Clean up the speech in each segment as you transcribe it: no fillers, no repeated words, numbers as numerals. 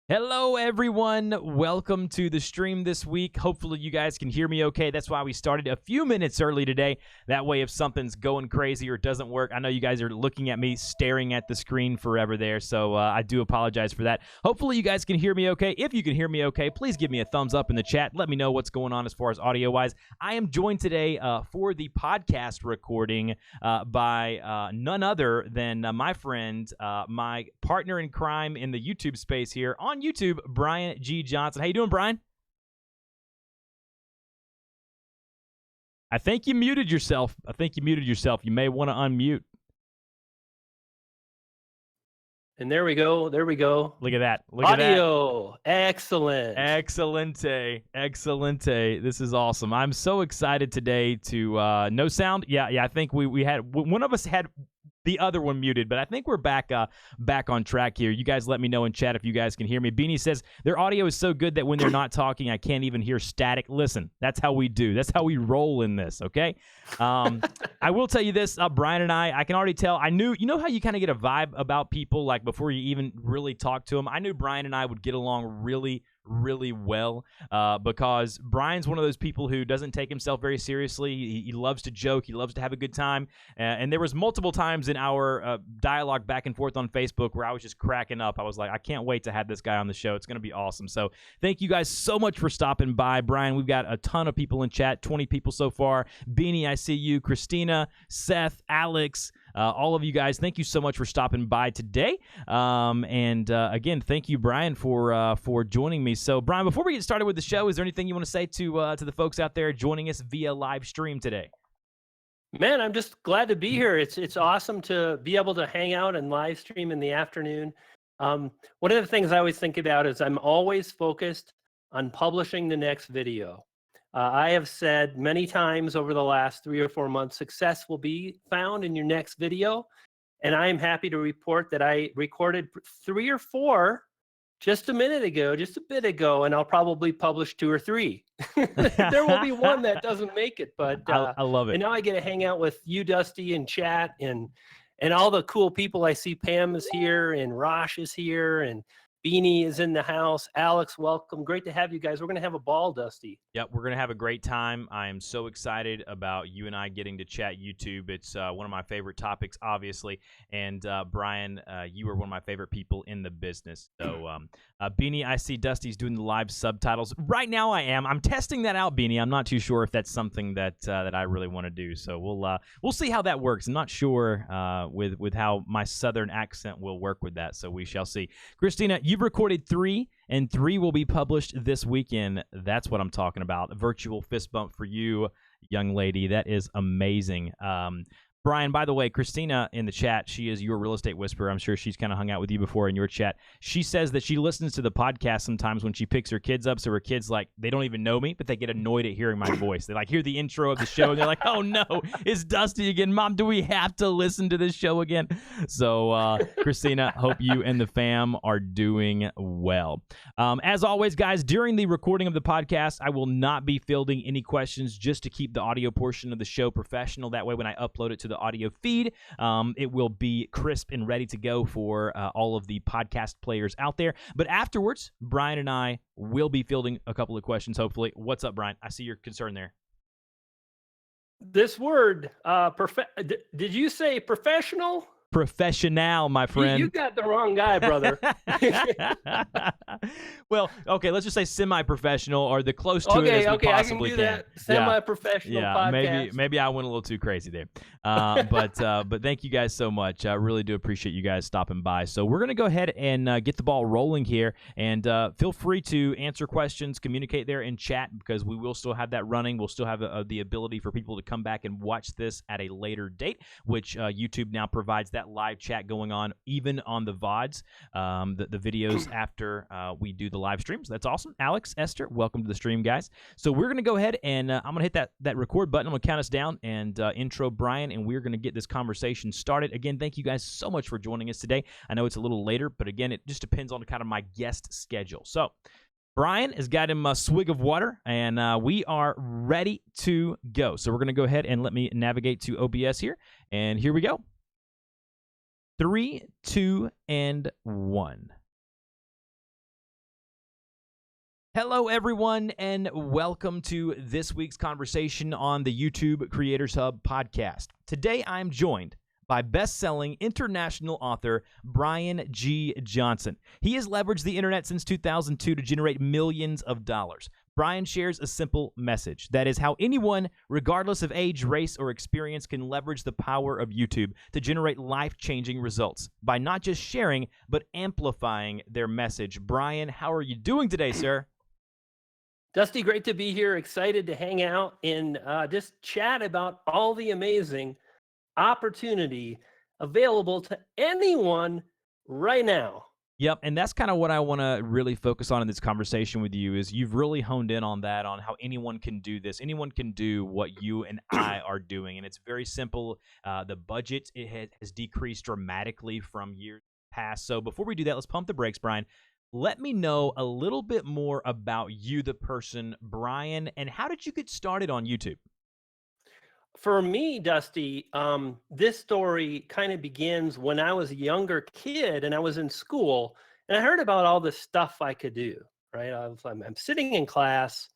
Hello, everyone. Welcome to the stream this week. Hopefully, you guys can hear me okay. That's why we started a few minutes early today. That way, if something's going crazy or doesn't work, I know you guys are looking at me staring at the screen forever there, so I do apologize for that. Hopefully, you guys can hear me okay. If you can hear me okay, please give me a thumbs up in the chat. Let me know what's going on as far as audio-wise. I am joined today for the podcast recording by none other than my friend, my partner in crime in the YouTube space here on YouTube, Brian G. Johnson. How you doing, Brian? I think you muted yourself. You may want to unmute. And there we go. There we go. Look at that. Look Audio. at that. Excellent. Excelente. Excelente. This is awesome. I'm so excited today to no sound. Yeah. I think we had one of us had the other one muted, but I think we're back on track here. You guys let me know in chat if you guys can hear me. Beanie says their audio is so good that when they're not talking, I can't even hear static. Listen, that's how we do. That's how we roll in this, okay? I will tell you this, Brian and I can already tell. You know how you kind of get a vibe about people like before you even really talk to them? I knew Brian and I would get along really well because Brian's one of those people who doesn't take himself very seriously. He loves to joke. He loves to have a good time. And there was multiple times in our dialogue back and forth on Facebook where I was just cracking up. I was like, I can't wait to have this guy on the show. It's going to be awesome. So thank you guys so much for stopping by. Brian, we've got a ton of people in chat, 20 people so far. Beanie, I see you. Christina, Seth, Alex, all of you guys, thank you so much for stopping by today. Again, thank you, Brian, for joining me. So, Brian, before we get started with the show, is there anything you want to say to the folks out there joining us via live stream today? Man, I'm just glad to be here. It's awesome to be able to hang out and live stream in the afternoon. One of the things I always think about is I'm always focused on publishing the next video. I have said many times over the last 3 or 4 months, success will be found in your next video. And I am happy to report that I recorded 3 or 4 just a bit ago, and I'll probably publish 2 or 3. There will be one that doesn't make it, but I love it. And now I get to hang out with you, Dusty, and chat, and all the cool people I see. Pam is here, and Rosh is here, and Beanie is in the house. Alex, welcome. Great to have you guys. We're going to have a ball, Dusty. Yep, we're going to have a great time. I am so excited about you and I getting to chat YouTube. It's one of my favorite topics, obviously. And Brian, you are one of my favorite people in the business. So, Beanie, I see Dusty's doing the live subtitles. Right now I am. I'm testing that out, Beanie. I'm not too sure if that's something that I really want to do. So we'll see how that works. I'm not sure with how my southern accent will work with that. So we shall see. Christina, you've recorded 3, and 3 will be published this weekend. That's what I'm talking about. A virtual fist bump for you, young lady. That is amazing. Brian, by the way, Christina in the chat, she is your real estate whisperer. I'm sure she's kind of hung out with you before in your chat. She says that she listens to the podcast sometimes when she picks her kids up. So her kids, like, they don't even know me, but they get annoyed at hearing my voice. They like hear the intro of the show and they're like, oh no, it's Dusty again. Mom, do we have to listen to this show again? So Christina, hope you and the fam are doing well. As always, guys, during the recording of the podcast, I will not be fielding any questions just to keep the audio portion of the show professional. That way, when I upload it to the audio feed, it will be crisp and ready to go for all of the podcast players out there. But afterwards, Brian and I will be fielding a couple of questions, hopefully. What's up, Brian? I see your concern there. This word, did you say professional? Professional, my friend. You got the wrong guy, brother. Well, okay, let's just say semi-professional or the close to it as we possibly I can do that. Semi-professional podcast. Maybe I went a little too crazy there. But thank you guys so much. I really do appreciate you guys stopping by. So we're going to go ahead and get the ball rolling here. And feel free to answer questions, communicate there in chat, because we will still have that running. We'll still have the ability for people to come back and watch this at a later date, which YouTube now provides that live chat going on even on the VODs, the videos after we do the live streams. That's awesome. Alex, Esther, welcome to the stream, guys. So we're going to go ahead and I'm going to hit that record button. I'm going to count us down and intro Brian, and we're going to get this conversation started. Again, thank you guys so much for joining us today. I know it's a little later, but again, it just depends on kind of my guest schedule. So Brian has got him a swig of water, and we are ready to go. So we're going to go ahead and let me navigate to OBS here, and here we go. 3, 2, and 1. Hello, everyone, and welcome to this week's conversation on the YouTube Creators Hub podcast. Today, I'm joined by best-selling international author Brian G. Johnson. He has leveraged the internet since 2002 to generate millions of dollars. Brian shares a simple message. That is how anyone, regardless of age, race, or experience, can leverage the power of YouTube to generate life-changing results by not just sharing, but amplifying their message. Brian, how are you doing today, sir? Dusty, great to be here. Excited to hang out and just chat about all the amazing opportunity available to anyone right now. Yep, and that's kind of what I want to really focus on in this conversation with you is you've really honed in on that, on how anyone can do this. Anyone can do what you and I are doing, and it's very simple. The budget has decreased dramatically from years past. So before we do that, let's pump the brakes, Brian. Let me know a little bit more about you, the person, Brian, and how did you get started on YouTube? For me, Dusty, this story kind of begins when I was a younger kid and I was in school and I heard about all the stuff I could do, right? I'm sitting in class,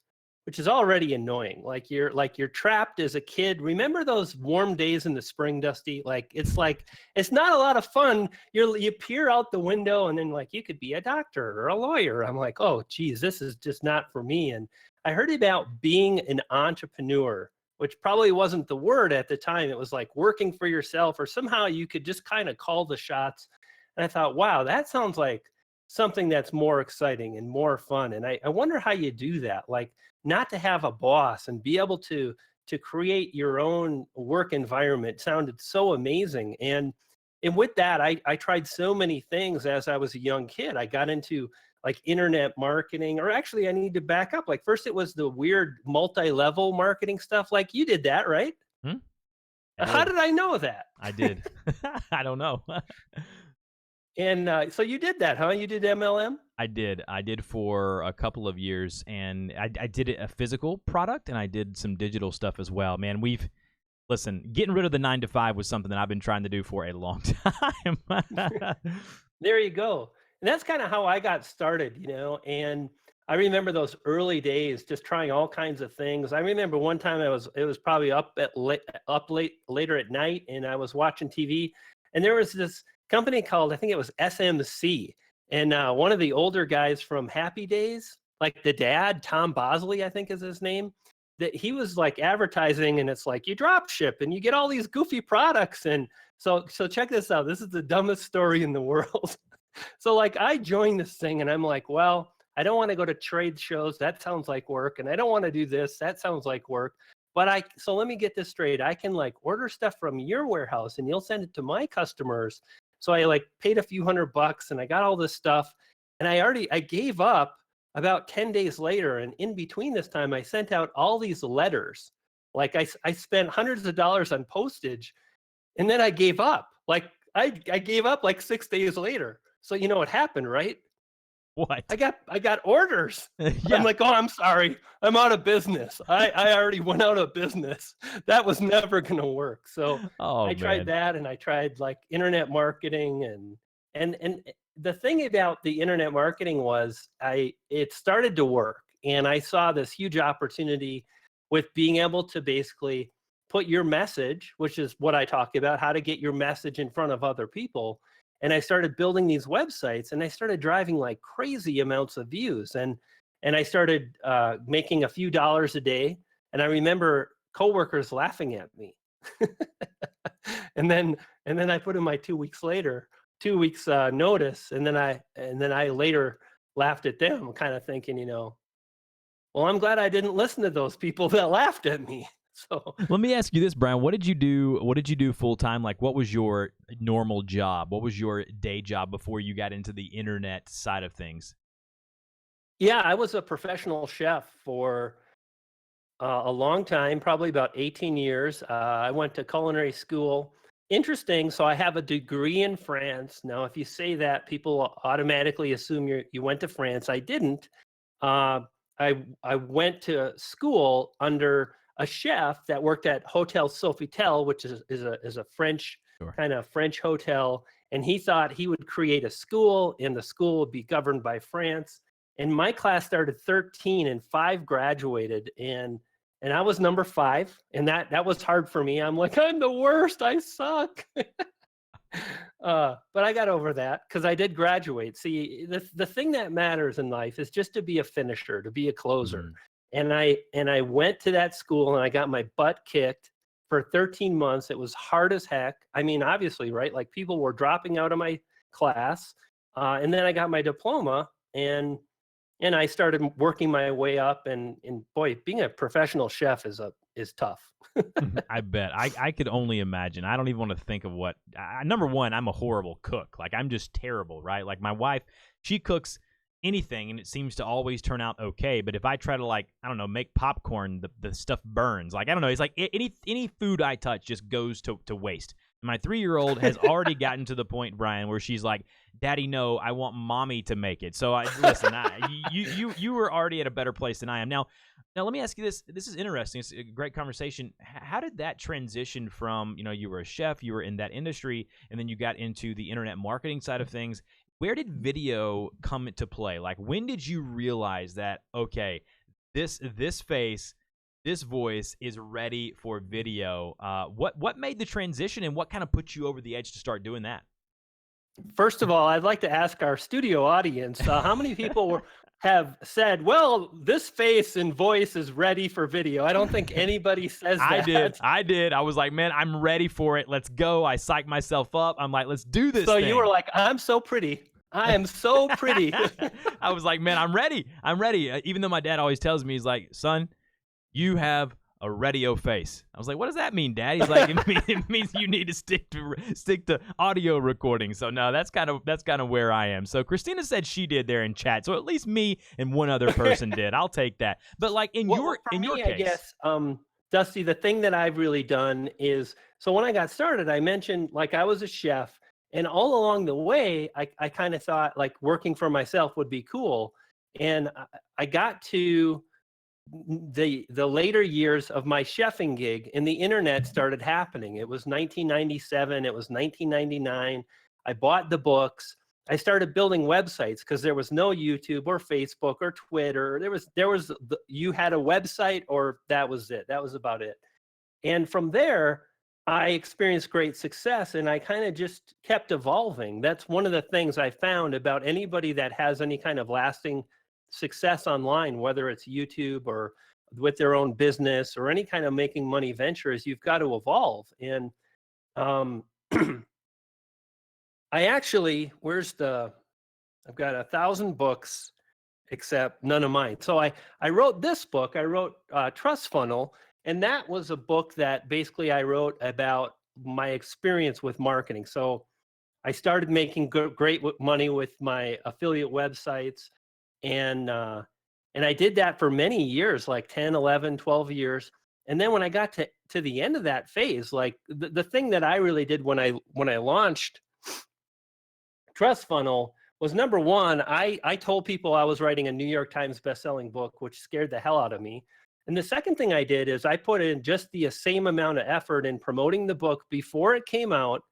which is already annoying. Like you're trapped as a kid. Remember those warm days in the spring, Dusty? Like it's not a lot of fun. You peer out the window and then like you could be a doctor or a lawyer. I'm like, oh geez, this is just not for me. And I heard about being an entrepreneur, which probably wasn't the word at the time. It was like working for yourself, or somehow you could just kind of call the shots. And I thought, wow, that sounds like something that's more exciting and more fun. And I wonder how you do that. Like, not to have a boss and be able to create your own work environment sounded so amazing. And with that, I tried so many things as I was a young kid. I got into like internet marketing, or actually I need to back up. Like first it was the weird multi-level marketing stuff. Like you did that, right? How did I know that? I did. I don't know. And so you did that, huh? You did MLM? I did for a couple of years, and I did a physical product, and I did some digital stuff as well. Man, listen, getting rid of the 9-to-5 was something that I've been trying to do for a long time. There you go. And that's kind of how I got started, and I remember those early days just trying all kinds of things. I remember one time it was probably up late later at night, and I was watching TV, and there was this company called, I think it was SMC. And one of the older guys from Happy Days, like the dad, Tom Bosley, I think is his name, that he was like advertising, and it's like you drop ship and you get all these goofy products. And so check this out. This is the dumbest story in the world. So like I joined this thing and I'm like, well, I don't want to go to trade shows. That sounds like work. And I don't want to do this. That sounds like work. So let me get this straight. I can like order stuff from your warehouse and you'll send it to my customers. So I like paid a few $100 and I got all this stuff, and I gave up about 10 days later. And in between this time, I sent out all these letters. Like I spent hundreds of dollars on postage, and then I gave up. Like I gave up like 6 days later. So you know what happened, right? What? I got orders. Yeah. I'm like, oh, I'm sorry. I'm out of business. I already went out of business. That was never going to work. So I tried that, and I tried like internet marketing, and the thing about the internet marketing was it started to work, and I saw this huge opportunity with being able to basically put your message, which is what I talk about, how to get your message in front of other people. And I started building these websites, and I started driving like crazy amounts of views. And I started making a few dollars a day. And I remember coworkers laughing at me. and then I put in my 2 weeks notice. And then I later laughed at them, kind of thinking, well, I'm glad I didn't listen to those people that laughed at me. So let me ask you this, Brian. What did you do full time? Like, what was your normal job? What was your day job before you got into the internet side of things? Yeah, I was a professional chef for a long time, probably about 18 years. I went to culinary school. Interesting. So I have a degree in France. Now, if you say that, people automatically assume you went to France. I didn't. I went to school under a chef that worked at Hotel Sofitel, which is a French kind of French hotel, and he thought he would create a school, and the school would be governed by France. And my class started 13 and 5 graduated, and I was number 5, and that was hard for me. I'm like, I'm the worst. I suck. But I got over that because I did graduate. See, the thing that matters in life is just to be a finisher, to be a closer. And I went to that school and I got my butt kicked for 13 months. It was hard as heck. I mean, obviously, right? Like people were dropping out of my class. And then I got my diploma, and I started working my way up, and boy, being a professional chef is tough. I bet. I could only imagine. I don't even want to think of what. Number one, I'm a horrible cook. Like, I'm just terrible, right? Like, my wife, she cooks anything, and it seems to always turn out okay. But if I try to, like, I don't know, make popcorn, the stuff burns. Like, I don't know. It's like any food I touch just goes to waste. My 3-year-old has already gotten to the point, Brian, where she's like, "Daddy, no, I want mommy to make it." So listen, you were already at a better place than I am. Now let me ask you this. This is interesting. It's a great conversation. How did that transition from, you were a chef, you were in that industry, and then you got into the internet marketing side of things? Where did video come into play? Like, when did you realize that, okay, this face, this voice is ready for video? What made the transition, and what kind of put you over the edge to start doing that? First of all, I'd like to ask our studio audience, how many people have said, well, this face and voice is ready for video? I don't think anybody says that. I did. I was like, man, I'm ready for it. Let's go. I psyched myself up. I'm like, let's do this thing. You were like, I'm so pretty. I am so pretty. I was like, man, I'm ready. I'm ready. Even though my dad always tells me, he's like, son, you have a radio face. I was like, what does that mean, Dad? He's like, it means you need to stick to audio recording. So no, that's kind of where I am. So Christina said she did there in chat. So at least me and one other person did. I'll take that. But like in your case, I guess, Dusty, the thing that I've really done is, so when I got started, I mentioned like I was a chef, and all along the way, I kind of thought like working for myself would be cool. And I got to the later years of my chefing gig, and the internet started happening. It was 1997. It was 1999. I bought the books. I started building websites because there was no YouTube or Facebook or Twitter. You had a website, or that was it. That was about it. And from there, I experienced great success, and I kind of just kept evolving. That's one of the things I found about anybody that has any kind of lasting success online, whether it's YouTube or with their own business or any kind of making money venture, is you've got to evolve. And I actually, I've got 1,000 books, except none of mine. So I wrote this book. I wrote Trust Funnel, and that was a book that basically I wrote about my experience with marketing. So I started making great money with my affiliate websites. And I did that for many years, like 10, 11, 12 years. And then when I got to the end of that phase, like the thing that I really did when I launched Trust Funnel was, number one, I told people I was writing a New York Times bestselling book, which scared the hell out of me. And the second thing I did is I put in just the same amount of effort in promoting the book before it came out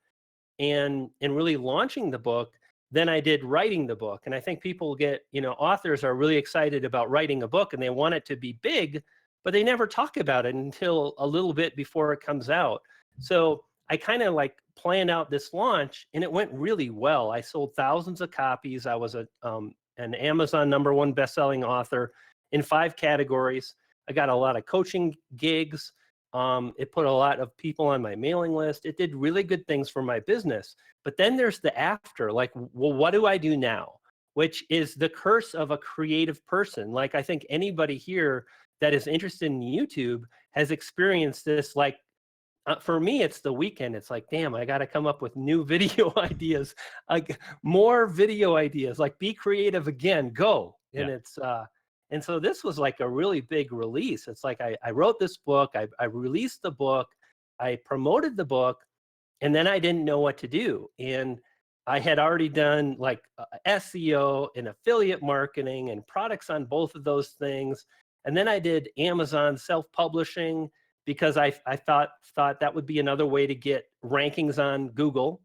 and really launching the book than I did writing the book. And I think people authors are really excited about writing a book, and they want it to be big, but they never talk about it until a little bit before it comes out. So I kind of like planned out this launch, and it went really well. I sold thousands of copies. I was an Amazon #1 bestselling author in 5 categories. I got a lot of coaching gigs. It put a lot of people on my mailing list. It did really good things for my business. But then there's the after, like, well, what do I do now? Which is the curse of a creative person. Like, I think anybody here that is interested in YouTube has experienced this. Like, for me, it's the weekend. It's like, damn, I got to come up with new video ideas, like more video ideas, like be creative again, go. And and so this was like a really big release. It's like I wrote this book, I released the book, I promoted the book, and then I didn't know what to do. And I had already done like SEO and affiliate marketing and products on both of those things. And then I did Amazon self-publishing because I thought that would be another way to get rankings on Google.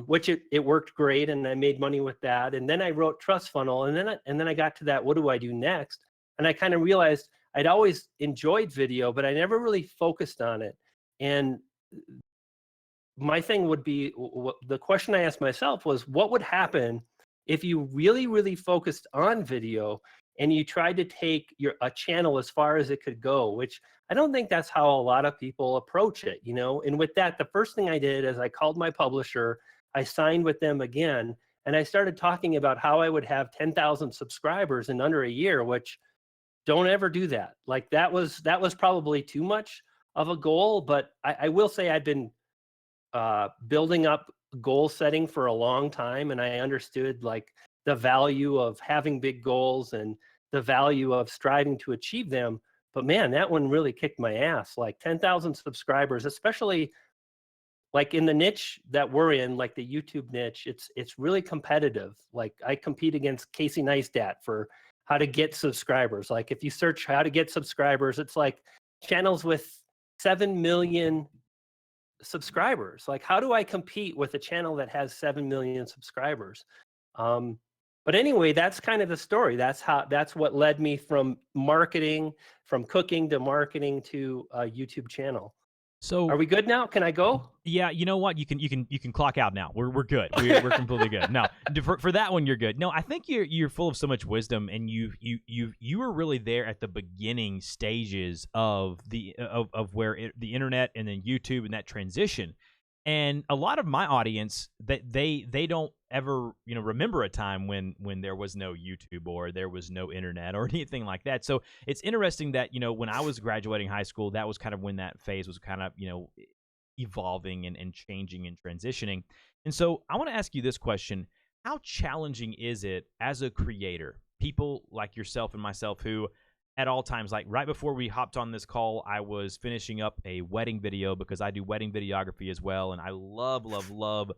which it worked great, and I made money with that. And then I wrote Trust Funnel, and then I got to that, what do I do next? And I kind of realized I'd always enjoyed video, but I never really focused on it. And my thing would be, the question I asked myself was, what would happen if you really, really focused on video and you tried to take a channel as far as it could go, which I don't think that's how a lot of people approach it, you know? And with that, the first thing I did is I called my publisher, I signed with them again, and I started talking about how I would have 10,000 subscribers in under a year, which don't ever do that. Like that was probably too much of a goal, but I will say I've been building up goal setting for a long time, and I understood like the value of having big goals and the value of striving to achieve them. But man, that one really kicked my ass. Like 10,000 subscribers, especially like in the niche that we're in, like the YouTube niche, it's really competitive. Like I compete against Casey Neistat for how to get subscribers. Like if you search how to get subscribers, it's like channels with 7 million subscribers. Like how do I compete with a channel that has 7 million subscribers? But anyway, that's kind of the story. That's what led me from marketing, from cooking to marketing to a YouTube channel. So are we good now? Can I go? Yeah, you know what? You can clock out now. We're good. We're completely good. No, for that one you're good. No, I think you're full of so much wisdom, and you were really there at the beginning stages of where the internet and then YouTube and that transition. And a lot of my audience, that they don't ever remember a time when there was no YouTube or there was no internet or anything like that. So it's interesting that when I was graduating high school, that was kind of when that phase was kind of evolving and changing and transitioning. And so I want to ask you this question: how challenging is it as a creator, people like yourself and myself, who at all times, like right before we hopped on this call, I was finishing up a wedding video because I do wedding videography as well. And I love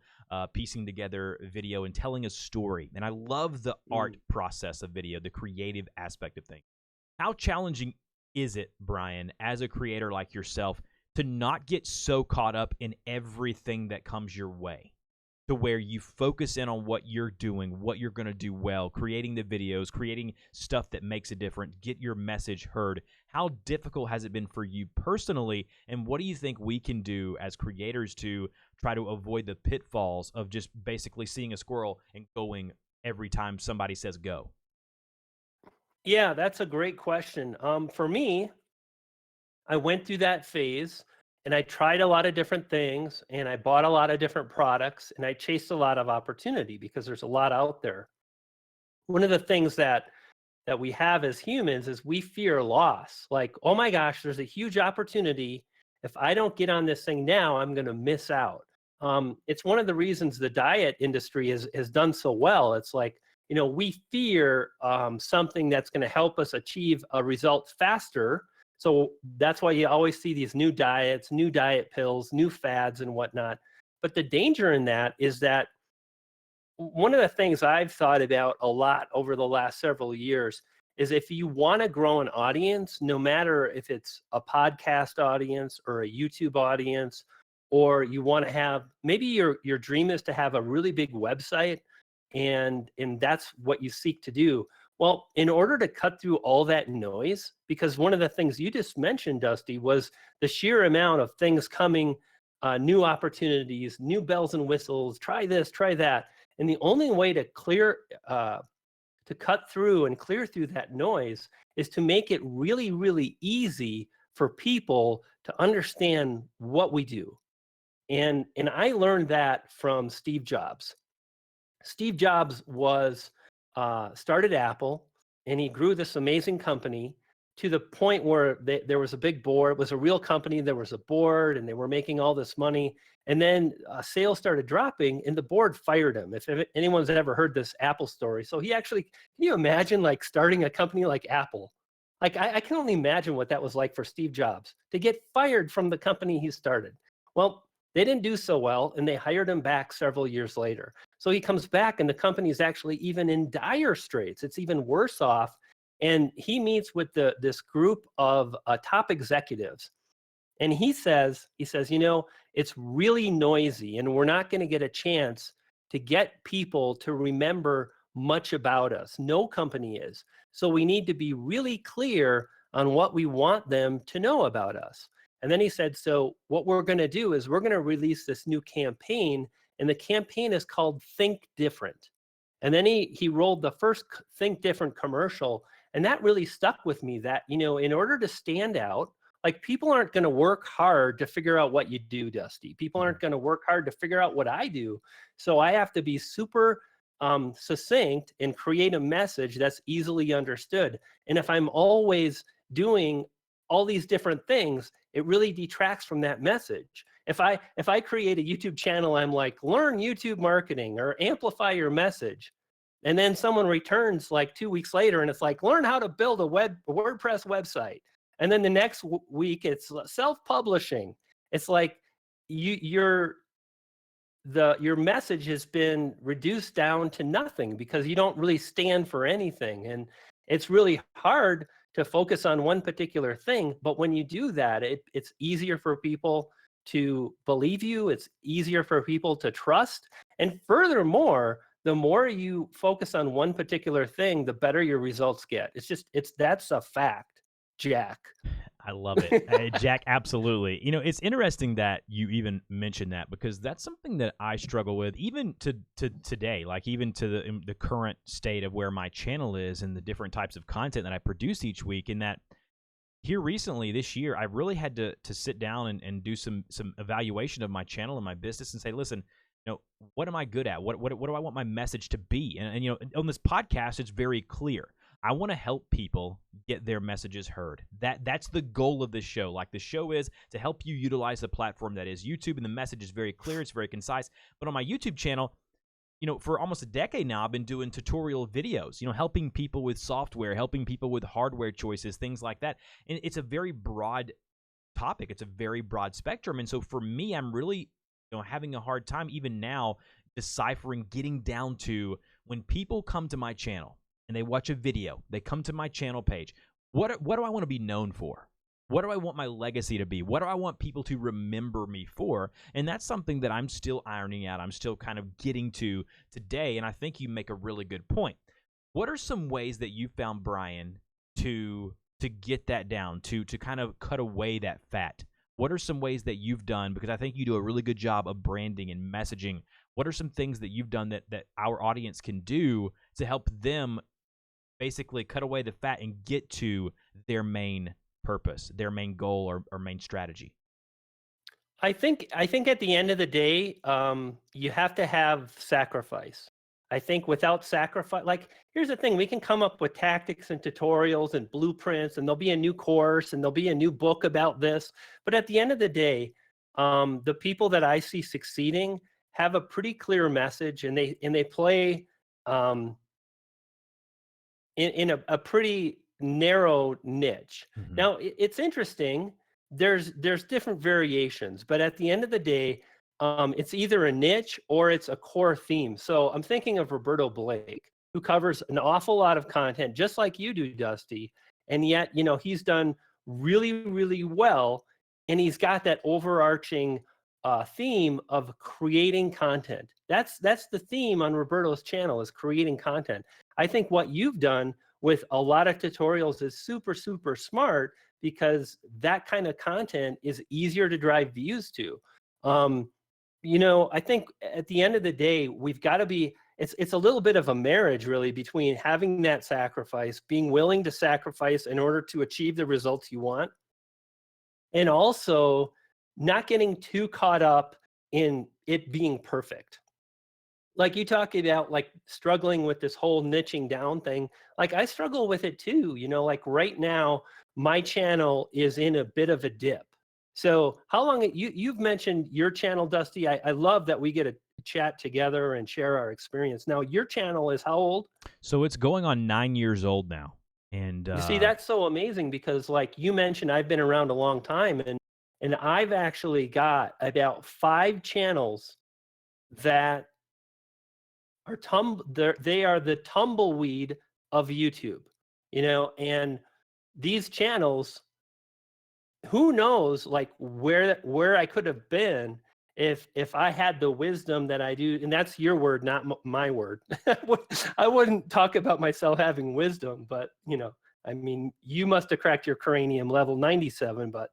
piecing together video and telling a story. And I love the art process of video, the creative aspect of things. How challenging is it, Brian, as a creator like yourself, to not get so caught up in everything that comes your way, to where you focus in on what you're doing, what you're going to do well, creating the videos, creating stuff that makes a difference, get your message heard? How difficult has it been for you personally, and what do you think we can do as creators to try to avoid the pitfalls of just basically seeing a squirrel and going every time somebody says go? Yeah, that's a great question. For me, I went through that phase, and I tried a lot of different things, and I bought a lot of different products, and I chased a lot of opportunity because there's a lot out there. One of the things that we have as humans is we fear loss. Like, oh my gosh, there's a huge opportunity. If I don't get on this thing now, I'm going to miss out. It's one of the reasons the diet industry has done so well. It's like, we fear something that's going to help us achieve a result faster. So that's why you always see these new diets, new diet pills, new fads and whatnot. But the danger in that is that one of the things I've thought about a lot over the last several years is if you want to grow an audience, no matter if it's a podcast audience or a YouTube audience, or you want to have, maybe your dream is to have a really big website, and that's what you seek to do. Well, in order to cut through all that noise, because one of the things you just mentioned, Dusty, was the sheer amount of things coming, new opportunities, new bells and whistles, try this, try that. And the only way to cut through and clear through that noise is to make it really, really easy for people to understand what we do. And I learned that from Steve Jobs. Steve Jobs started Apple, and he grew this amazing company to the point where there was a big board. It was a real company. There was a board, and they were making all this money. And then sales started dropping, and the board fired him. If anyone's ever heard this Apple story. So he actually, can you imagine like starting a company like Apple? Like I can only imagine what that was like for Steve Jobs to get fired from the company he started. Well, they didn't do so well, and they hired him back several years later. So he comes back, and the company is actually even in dire straits. It's even worse off. And he meets with this group of top executives. And he says, you know, it's really noisy and we're not going to get a chance to get people to remember much about us. No company is. So we need to be really clear on what we want them to know about us. And then he said, so what we're going to do is we're going to release this new campaign, and the campaign is called Think Different. And then he rolled the first Think Different commercial, and that really stuck with me, that, you know, in order to stand out, like, people aren't going to work hard to figure out what you do, Dusty. People aren't going to work hard to figure out what I do. So I have to be super succinct and create a message that's easily understood. And if I'm always doing all these different things, it really detracts from that message. If I create a YouTube channel, I'm like, learn YouTube marketing or amplify your message. And then someone returns like 2 weeks later and it's like, learn how to build a WordPress website. And then the next week it's self-publishing. It's like your message has been reduced down to nothing because you don't really stand for anything. And it's really hard to focus on one particular thing. But when you do that, it's easier for people to believe you. It's easier for people to trust. And furthermore, the more you focus on one particular thing, the better your results get. That's a fact, Jack. I love it. Hey, Jack, absolutely. You know, it's interesting that you even mentioned that, because that's something that I struggle with even to today, like even to the current state of where my channel is and the different types of content that I produce each week. In that, here recently this year, I've really had to sit down and do some evaluation of my channel and my business and say, listen, you know, what am I good at? What do I want my message to be? And you know, on this podcast, it's very clear. I want to help people get their messages heard. That's the goal of this show. Like, the show is to help you utilize the platform that is YouTube, and the message is very clear, it's very concise. But on my YouTube channel, you know, for almost a decade now, I've been doing tutorial videos, you know, helping people with software, helping people with hardware choices, things like that. And it's a very broad topic. It's a very broad spectrum. And so for me, I'm really, you know, having a hard time even now deciphering, getting down to, when people come to my channel and they watch a video, they come to my channel page, what do I want to be known for? What do I want my legacy to be? What do I want people to remember me for? And that's something that I'm still ironing out. I'm still kind of getting to today, and I think you make a really good point. What are some ways that you found, Brian, to get that down, to kind of cut away that fat? What are some ways that you've done? Because I think you do a really good job of branding and messaging. What are some things that you've done that our audience can do to help them basically cut away the fat and get to their main purpose, their main goal or main strategy? I think at the end of the day, you have to have sacrifice. I think without sacrifice, like, here's the thing, we can come up with tactics and tutorials and blueprints, and there'll be a new course and there'll be a new book about this. But at the end of the day, the people that I see succeeding have a pretty clear message, and they play in a pretty narrow niche. Mm-hmm. Now, it's interesting. There's different variations, but at the end of the day, it's either a niche or it's a core theme. So I'm thinking of Roberto Blake, who covers an awful lot of content, just like you do, Dusty. And yet, you know, he's done really, really well, and he's got that overarching theme of creating content. That's the theme on Roberto's channel, is creating content. I think what you've done with a lot of tutorials is super, super smart, because that kind of content is easier to drive views to. You know, I think at the end of the day, we've got to be, it's a little bit of a marriage, really, between having that sacrifice, being willing to sacrifice in order to achieve the results you want, and also not getting too caught up in it being perfect. Like, you talk about, like, struggling with this whole niching down thing. Like, I struggle with it too. You know, like, right now, my channel is in a bit of a dip. So how long, you've mentioned your channel, Dusty. I love that we get to chat together and share our experience. Now, your channel is how old? So it's going on 9 years old now. And You see, that's so amazing, because, like you mentioned, I've been around a long time, and I've actually got about 5 channels that are they are the tumbleweed of YouTube, you know. And these channels, who knows, like where I could have been if I had the wisdom that I do. And that's your word, not my word. I wouldn't talk about myself having wisdom, but you know, I mean, you must have cracked your cranium level 97, but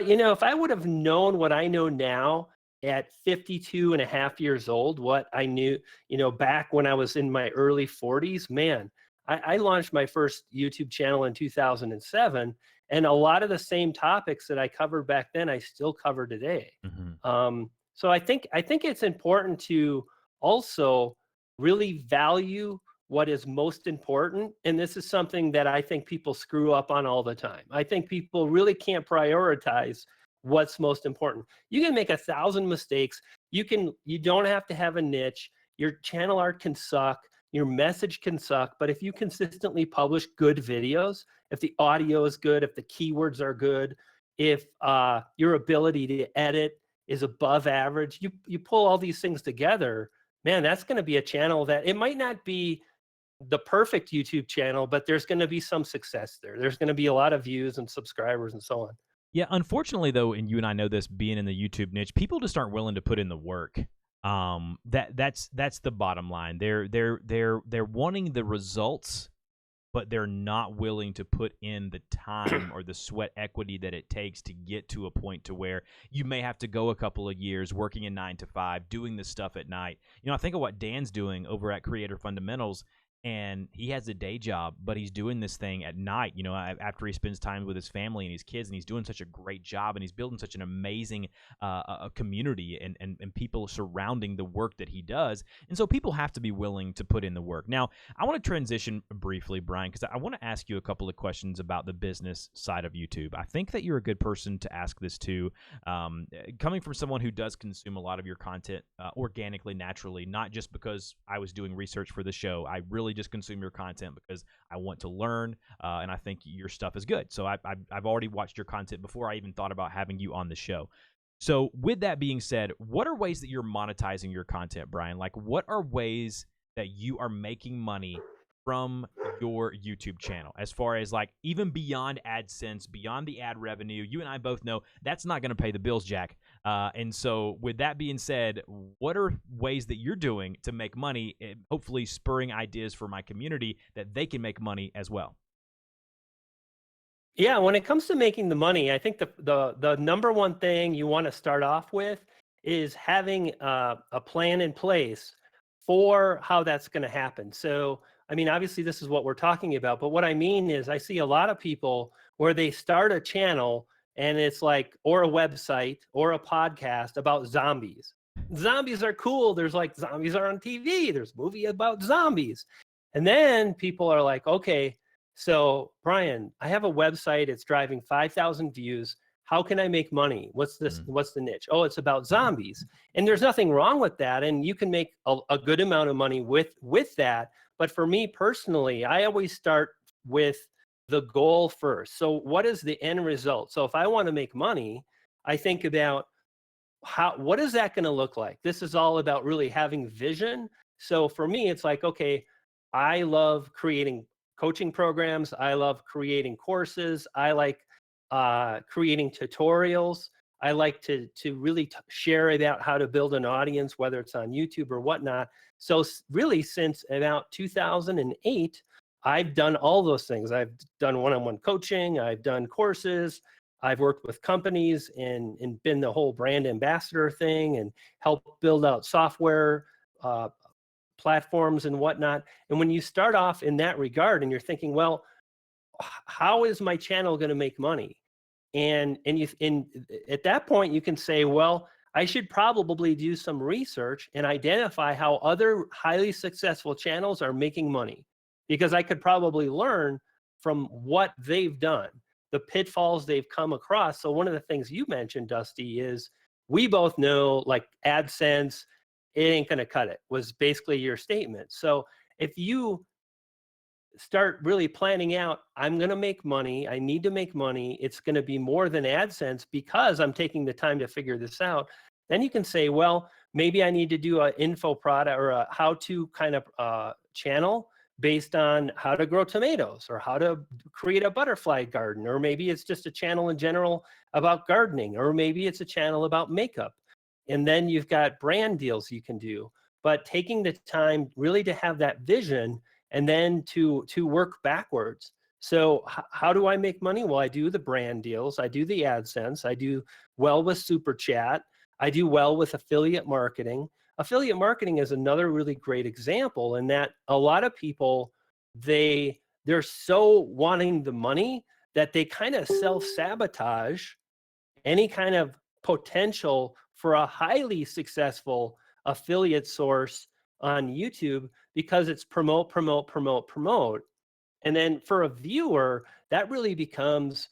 you know, if I would have known what I know now at 52 and a half years old, what I knew, you know, back when I was in my early 40s, man, I launched my first YouTube channel in 2007, and a lot of the same topics that I covered back then, I still cover today. Mhm. So I think it's important to also really value what is most important. And this is something that I think people screw up on all the time. I think people really can't prioritize what's most important. You can make 1,000 mistakes. You don't have to have a niche. Your channel art can suck. Your message can suck. But if you consistently publish good videos, if the audio is good, if the keywords are good, if your ability to edit is above average, you pull all these things together, man, that's going to be a channel that it might not be the perfect YouTube channel, but there's going to be some success there. There's going to be a lot of views and subscribers and so on. Yeah, unfortunately though, and you and I know this, being in the YouTube niche, people just aren't willing to put in the work. That's the bottom line. They're wanting the results, but they're not willing to put in the time or the sweat equity that it takes to get to a point to where you may have to go a couple of years working a 9 to 5, doing this stuff at night. You know, I think of what Dan's doing over at Creator Fundamentals, and he has a day job, but he's doing this thing at night, you know, after he spends time with his family and his kids, and he's doing such a great job, and he's building such an amazing a community and people surrounding the work that he does. And so people have to be willing to put in the work. Now, I want to transition briefly, Brian, because I want to ask you a couple of questions about the business side of YouTube. I think that you're a good person to ask this to, coming from someone who does consume a lot of your content organically, naturally, not just because I was doing research for the show. I really just consume your content because I want to learn, and I think your stuff is good. So I've already watched your content before I even thought about having you on the show. So with that being said, what are ways that you're monetizing your content, Brian? Like, what are ways that you are making money from your YouTube channel, as far as like even beyond AdSense, beyond the ad revenue? You and I both know that's not going to pay the bills, Jack. And so with that being said, what are ways that you're doing to make money, hopefully spurring ideas for my community that they can make money as well? Yeah, when it comes to making the money, I think the number one thing you want to start off with is having a plan in place for how that's going to happen. So, I mean, obviously this is what we're talking about, but what I mean is I see a lot of people where they start a channel and it's like, or a website or a podcast about zombies. Zombies are cool. There's like zombies are on TV. There's a movie about zombies. And then people are like, okay, so Brian, I have a website. It's driving 5,000 views. How can I make money? What's this? What's the niche? Oh, it's about zombies. And there's nothing wrong with that. And you can make a good amount of money with that. But for me personally, I always start with the goal first. So what is the end result? So if I want to make money, I think about what is that going to look like? This is all about really having vision. So for me, it's like, okay, I love creating coaching programs. I love creating courses. I like creating tutorials. I like to really share about how to build an audience, whether it's on YouTube or whatnot. So really, since about 2008, I've done all those things. I've done one-on-one coaching. I've done courses. I've worked with companies and been the whole brand ambassador thing and helped build out software platforms and whatnot. And when you start off in that regard and you're thinking, well, how is my channel going to make money? And at that point you can say, well, I should probably do some research and identify how other highly successful channels are making money, because I could probably learn from what they've done, the pitfalls they've come across. So one of the things you mentioned, Dusty, is we both know like AdSense, it ain't going to cut it, was basically your statement. So if you start really planning out, I'm going to make money, I need to make money, it's going to be more than AdSense because I'm taking the time to figure this out, then you can say, well, maybe I need to do an info product or a how-to kind of channel based on how to grow tomatoes or how to create a butterfly garden, or maybe it's just a channel in general about gardening, or maybe it's a channel about makeup. And then you've got brand deals you can do. But taking the time really to have that vision and then to work backwards. So how do I make money? Well, I do the brand deals, I do the AdSense, I do well with SuperChat, I do well with affiliate marketing. Affiliate marketing is another really great example in that a lot of people, they're so wanting the money that they kind of self-sabotage any kind of potential for a highly successful affiliate source on YouTube, because it's promote, promote, promote, promote. And then for a viewer, that really becomes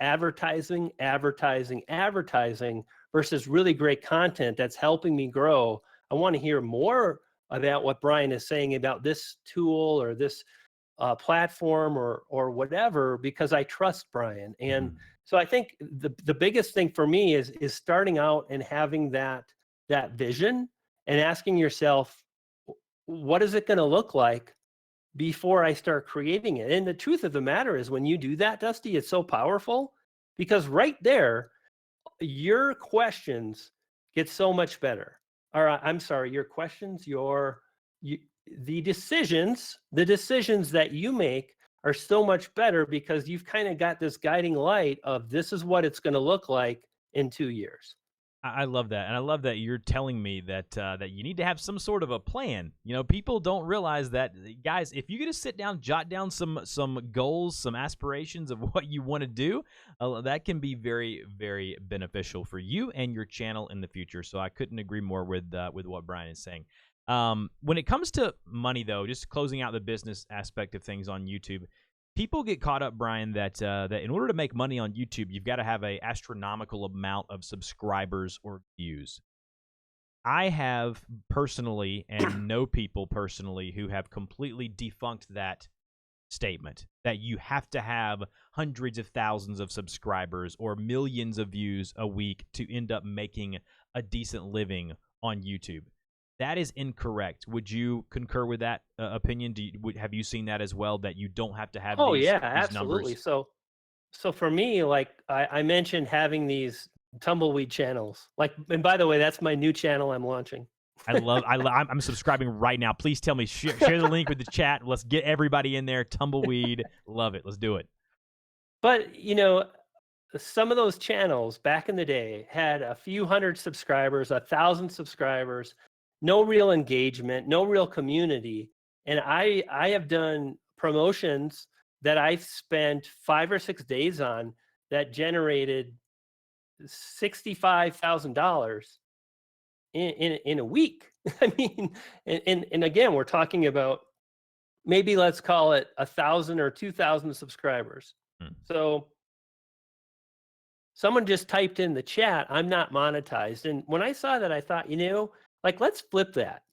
advertising, advertising, advertising versus really great content that's helping me grow. I want to hear more about what Brian is saying about this tool or this platform or whatever, because I trust Brian. And so I think the biggest thing for me is starting out and having that vision and asking yourself, what is it going to look like before I start creating it? And the truth of the matter is, when you do that, Dusty, it's so powerful, because right there, your questions get so much better. Or I'm sorry, your questions, the decisions that you make are so much better, because you've kind of got this guiding light of this is what it's going to look like in 2 years. I love that, and I love that you're telling me that that you need to have some sort of a plan. You know, people don't realize that, guys. If you get to sit down, jot down some goals, some aspirations of what you want to do, that can be very, very beneficial for you and your channel in the future. So I couldn't agree more with what Brian is saying. When it comes to money, though, just closing out the business aspect of things on YouTube, people get caught up, Brian, that in order to make money on YouTube, you've got to have an astronomical amount of subscribers or views. I have personally, and know people personally, who have completely defunct that statement, that you have to have hundreds of thousands of subscribers or millions of views a week to end up making a decent living on YouTube. That is incorrect. Would you concur with that opinion? Have you seen that as well, that you don't have to have these absolutely. numbers? So for me, like I mentioned, having these tumbleweed channels, like, and by the way, that's my new channel I'm launching. I'm subscribing right now. Please tell me, share the link with the chat. Let's get everybody in there. Tumbleweed, love it. Let's do it. But you know, some of those channels back in the day had a few hundred subscribers, 1,000 subscribers, no real engagement, no real community. And I have done promotions that I spent 5 or 6 days on that generated $65,000 in a week. I mean, and again, we're talking about maybe, let's call it 1,000 or 2,000 subscribers. So someone just typed in the chat, "I'm not monetized." And when I saw that, I thought, you know, like, let's flip that.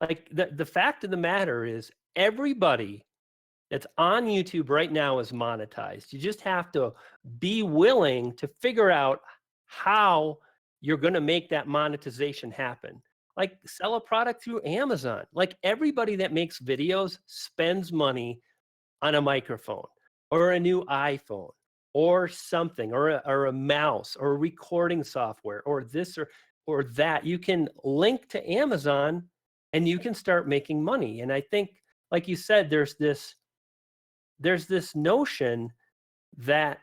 Like, the fact of the matter is, everybody that's on YouTube right now is monetized. You just have to be willing to figure out how you're going to make that monetization happen. Like, sell a product through Amazon. Like, everybody that makes videos spends money on a microphone or a new iPhone or something, or a mouse or recording software or this or that. You can link to Amazon and you can start making money. And I think, like you said, there's this notion that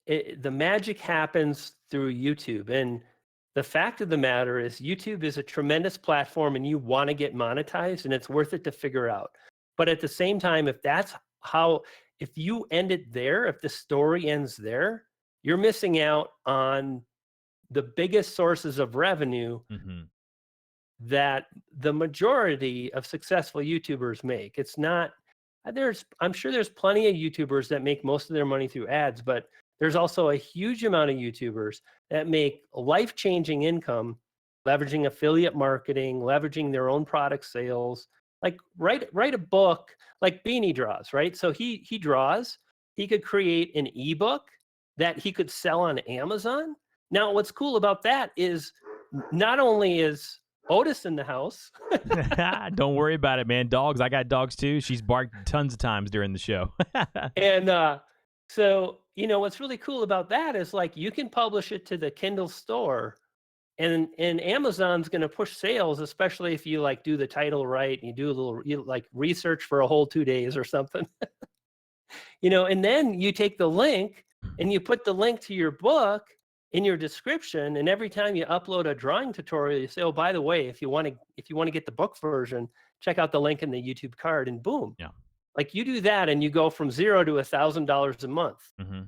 the magic happens through YouTube. And the fact of the matter is, YouTube is a tremendous platform and you want to get monetized, and it's worth it to figure out. But at the same time, if you end it there, if the story ends there, you're missing out on the biggest sources of revenue that the majority of successful YouTubers make. It's not, I'm sure there's plenty of YouTubers that make most of their money through ads, but there's also a huge amount of YouTubers that make life-changing income leveraging affiliate marketing, leveraging their own product sales. Like, write a book like Beanie draws, right? So he draws, he could create an ebook that he could sell on Amazon. Now, what's cool about that is, not only is Otis in the house. Don't worry about it, man. Dogs. I got dogs too. She's barked tons of times during the show. And so, what's really cool about that is like you can publish it to the Kindle store, and Amazon's going to push sales, especially if you like do the title right and you do a little like research for a whole 2 days or something. And then you take the link and you put the link to your book in your description, and every time you upload a drawing tutorial, you say, oh, by the way, if you want to get the book version, check out the link in the YouTube card, and boom. Yeah. Like you do that and you go from $0 to $1,000 a month. Mm-hmm.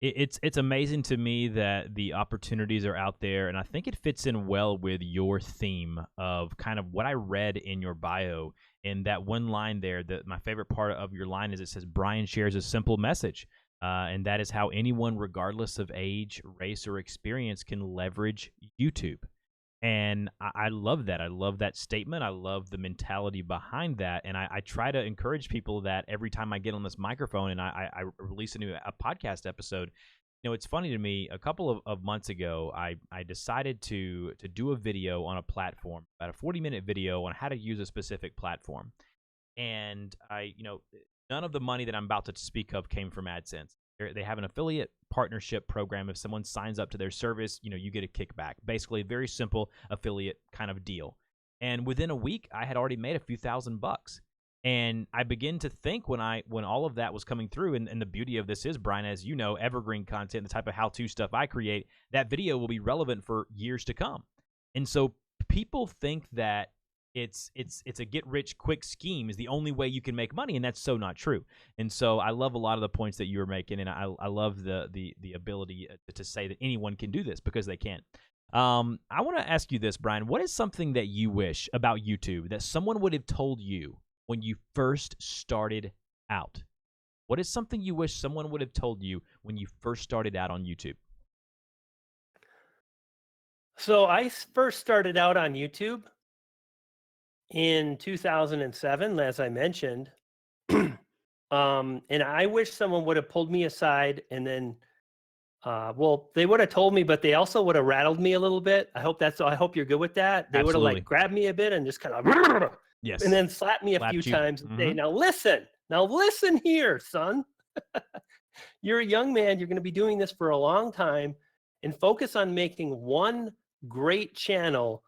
It's amazing to me that the opportunities are out there, and I think it fits in well with your theme of kind of what I read in your bio. And that one line there, that my favorite part of your line is it says, Brian shares a simple message, and that is how anyone, regardless of age, race, or experience, can leverage YouTube. And I love that. I love that statement. I love the mentality behind that. And I try to encourage people that every time I get on this microphone and I release a podcast episode, it's funny to me, a couple of months ago, I decided to do a video on a platform, about a 40-minute video on how to use a specific platform. And none of the money that I'm about to speak of came from AdSense. They have an affiliate partnership program. If someone signs up to their service, you get a kickback. Basically, a very simple affiliate kind of deal. And within a week, I had already made a few $1,000s. And I begin to think when all of that was coming through, and the beauty of this is, Brian, as you know, evergreen content, the type of how-to stuff I create, that video will be relevant for years to come. And so people think that it's a get-rich-quick scheme is the only way you can make money, and that's so not true. And so I love a lot of the points that you were making, and I love the ability to say that anyone can do this, because they can. I want to ask you this, Brian. What is something that you wish about YouTube that someone would have told you when you first started out? What is something you wish someone would have told you when you first started out on YouTube? So I first started out on YouTube in 2007, as I mentioned. And I wish someone would have pulled me aside and then, well, they would have told me, but they also would have rattled me a little bit. I hope you're good with that. They would have like grabbed me a bit and just kind of, yes, and then slapped me a few times and say, now listen here, son. You're a young man. You're going to be doing this for a long time, and focus on making one great channel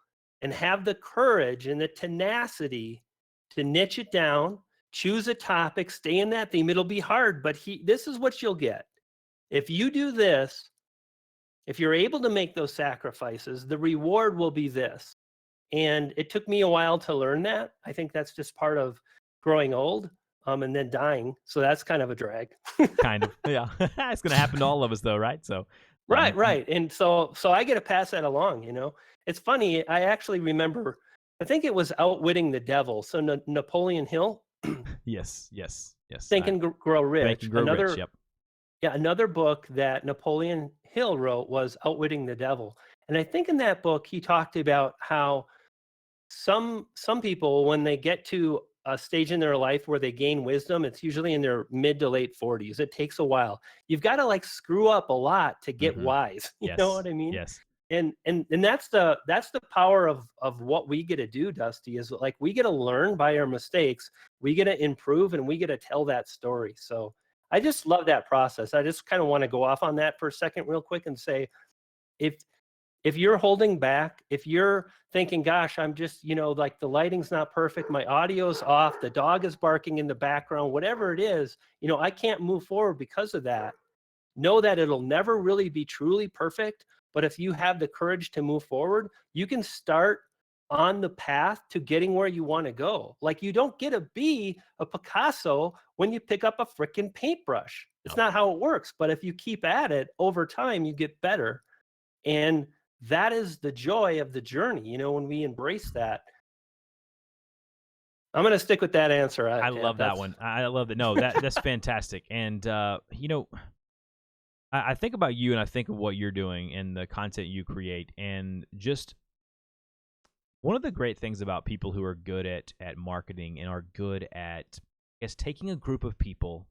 and have the courage and the tenacity to niche it down, choose a topic, stay in that theme. It'll be hard, but this is what you'll get. If you do this, if you're able to make those sacrifices, the reward will be this. And it took me a while to learn that. I think that's just part of growing old, and then dying. So that's kind of a drag. Kind of, yeah. It's going to happen to all of us, though, right? So. Right. And so I get to pass that along, It's funny, I actually remember, I think it was Outwitting the Devil. So Napoleon Hill. Yes. Think and Grow Rich. Think and Grow Rich, yep. Yeah, another book that Napoleon Hill wrote was Outwitting the Devil. And I think in that book, he talked about how some people, when they get to a stage in their life where they gain wisdom, it's usually in their mid to late 40s. It takes a while. You've got to like screw up a lot to get wise. You know what I mean? Yes. And that's the power of what we get to do, Dusty, is like we get to learn by our mistakes. We get to improve, and we get to tell that story. So I just love that process. I just kind of want to go off on that for a second real quick and say, if you're holding back, if you're thinking, gosh, I'm just, like the lighting's not perfect, my audio's off, the dog is barking in the background, whatever it is, I can't move forward because of that. Know that it'll never really be truly perfect, but if you have the courage to move forward, you can start on the path to getting where you want to go. Like you don't get to be a Picasso when you pick up a freaking paintbrush. It's not how it works, but if you keep at it over time, you get better. And that is the joy of the journey, when we embrace that. I'm going to stick with that answer. I love that one. I love it. No, that's fantastic. And, I think about you, and I think of what you're doing and the content you create. And just one of the great things about people who are good at marketing and are good at, I guess, taking a group of people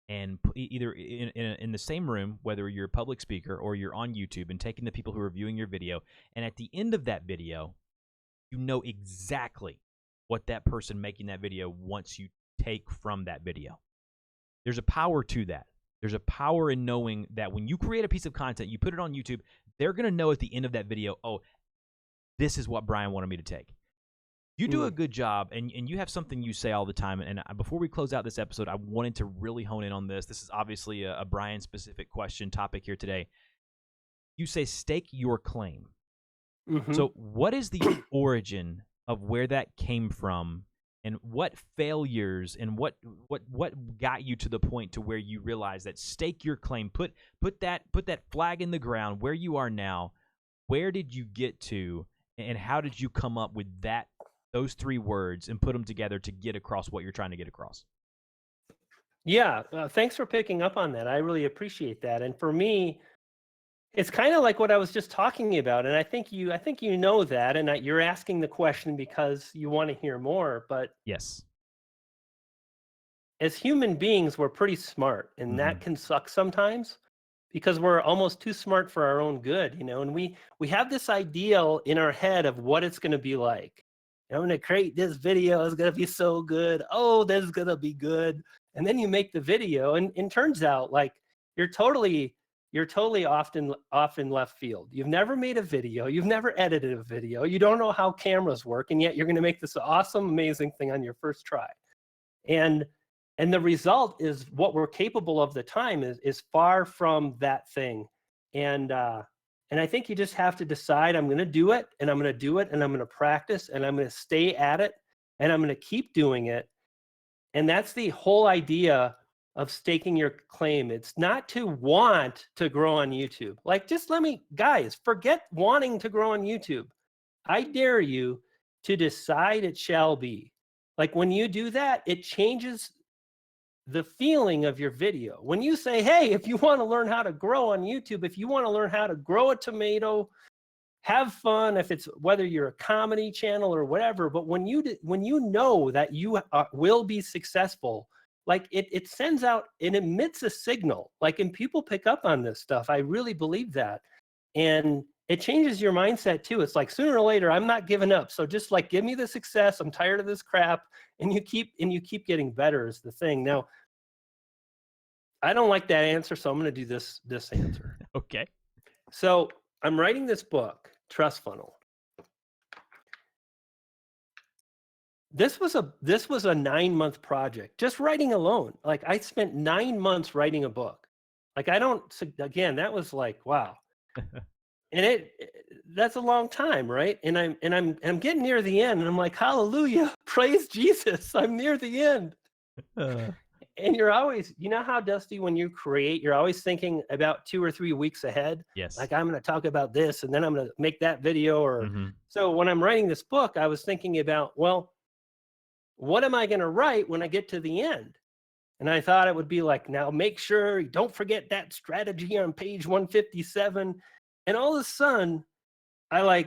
and either in the same room, whether you're a public speaker or you're on YouTube, and taking the people who are viewing your video, and at the end of that video, you know exactly what that person making that video wants you to take from that video. There's a power to that. There's a power in knowing that when you create a piece of content, you put it on YouTube, they're going to know at the end of that video, oh, this is what Brian wanted me to take. You do a good job, and you have something you say all the time. And before we close out this episode, I wanted to really hone in on this. This is obviously a Brian-specific topic here today. You say stake your claim. So what is the origin of where that came from, and what failures and what got you to the point to where you realize that stake your claim, put that flag in the ground where you are now? Where did you get to, and how did you come up with those 3 words and put them together to get across what you're trying to get across? Yeah, thanks for picking up on that. I really appreciate that. And for me, it's kind of like what I was just talking about. And I think you know that, and you're asking the question because you want to hear more. But yes, as human beings, we're pretty smart, and that can suck sometimes because we're almost too smart for our own good, you know. And we have this ideal in our head of what it's going to be like. I'm going to create this video. It's going to be so good. Oh, this is going to be good. And then you make the video, and it turns out like you're totally off in left field. You've never made a video. You've never edited a video. You don't know how cameras work, and yet you're going to make this awesome, amazing thing on your first try. And the result is what we're capable of the time is far from that thing. And I think you just have to decide, I'm going to do it, and I'm going to do it, and I'm going to practice, and I'm going to stay at it, and I'm going to keep doing it. And that's the whole idea of staking your claim. It's not to want to grow on YouTube. Like, just guys, forget wanting to grow on YouTube. I dare you to decide it shall be. Like, when you do that, it changes the feeling of your video. When you say, hey, if you want to learn how to grow on YouTube, if you want to learn how to grow a tomato, have fun, if it's whether you're a comedy channel or whatever, but when you know that you will be successful, like it sends out, it emits a signal, like, and people pick up on this stuff. I really believe that. And it changes your mindset too. It's like, sooner or later, I'm not giving up. So just like, give me the success. I'm tired of this crap. And you keep getting better is the thing. Now, I don't like that answer, so I'm going to do this answer. Okay. So I'm writing this book, Trust Funnel. This was a 9-month project, just writing alone. Like, I spent 9 months writing a book. Like, again, that was like, wow. And that's a long time, right? And I'm getting near the end, and I'm like, hallelujah, praise Jesus, I'm near the end. And you're always, you know how, Dusty, when you create, you're always thinking about 2 or 3 weeks ahead. Yes. Like, I'm going to talk about this, and then I'm going to make that video. Or so when I'm writing this book, I was thinking about, well, what am I going to write when I get to the end? And I thought it would be like, now make sure you don't forget that strategy on page 157. And all of a sudden, I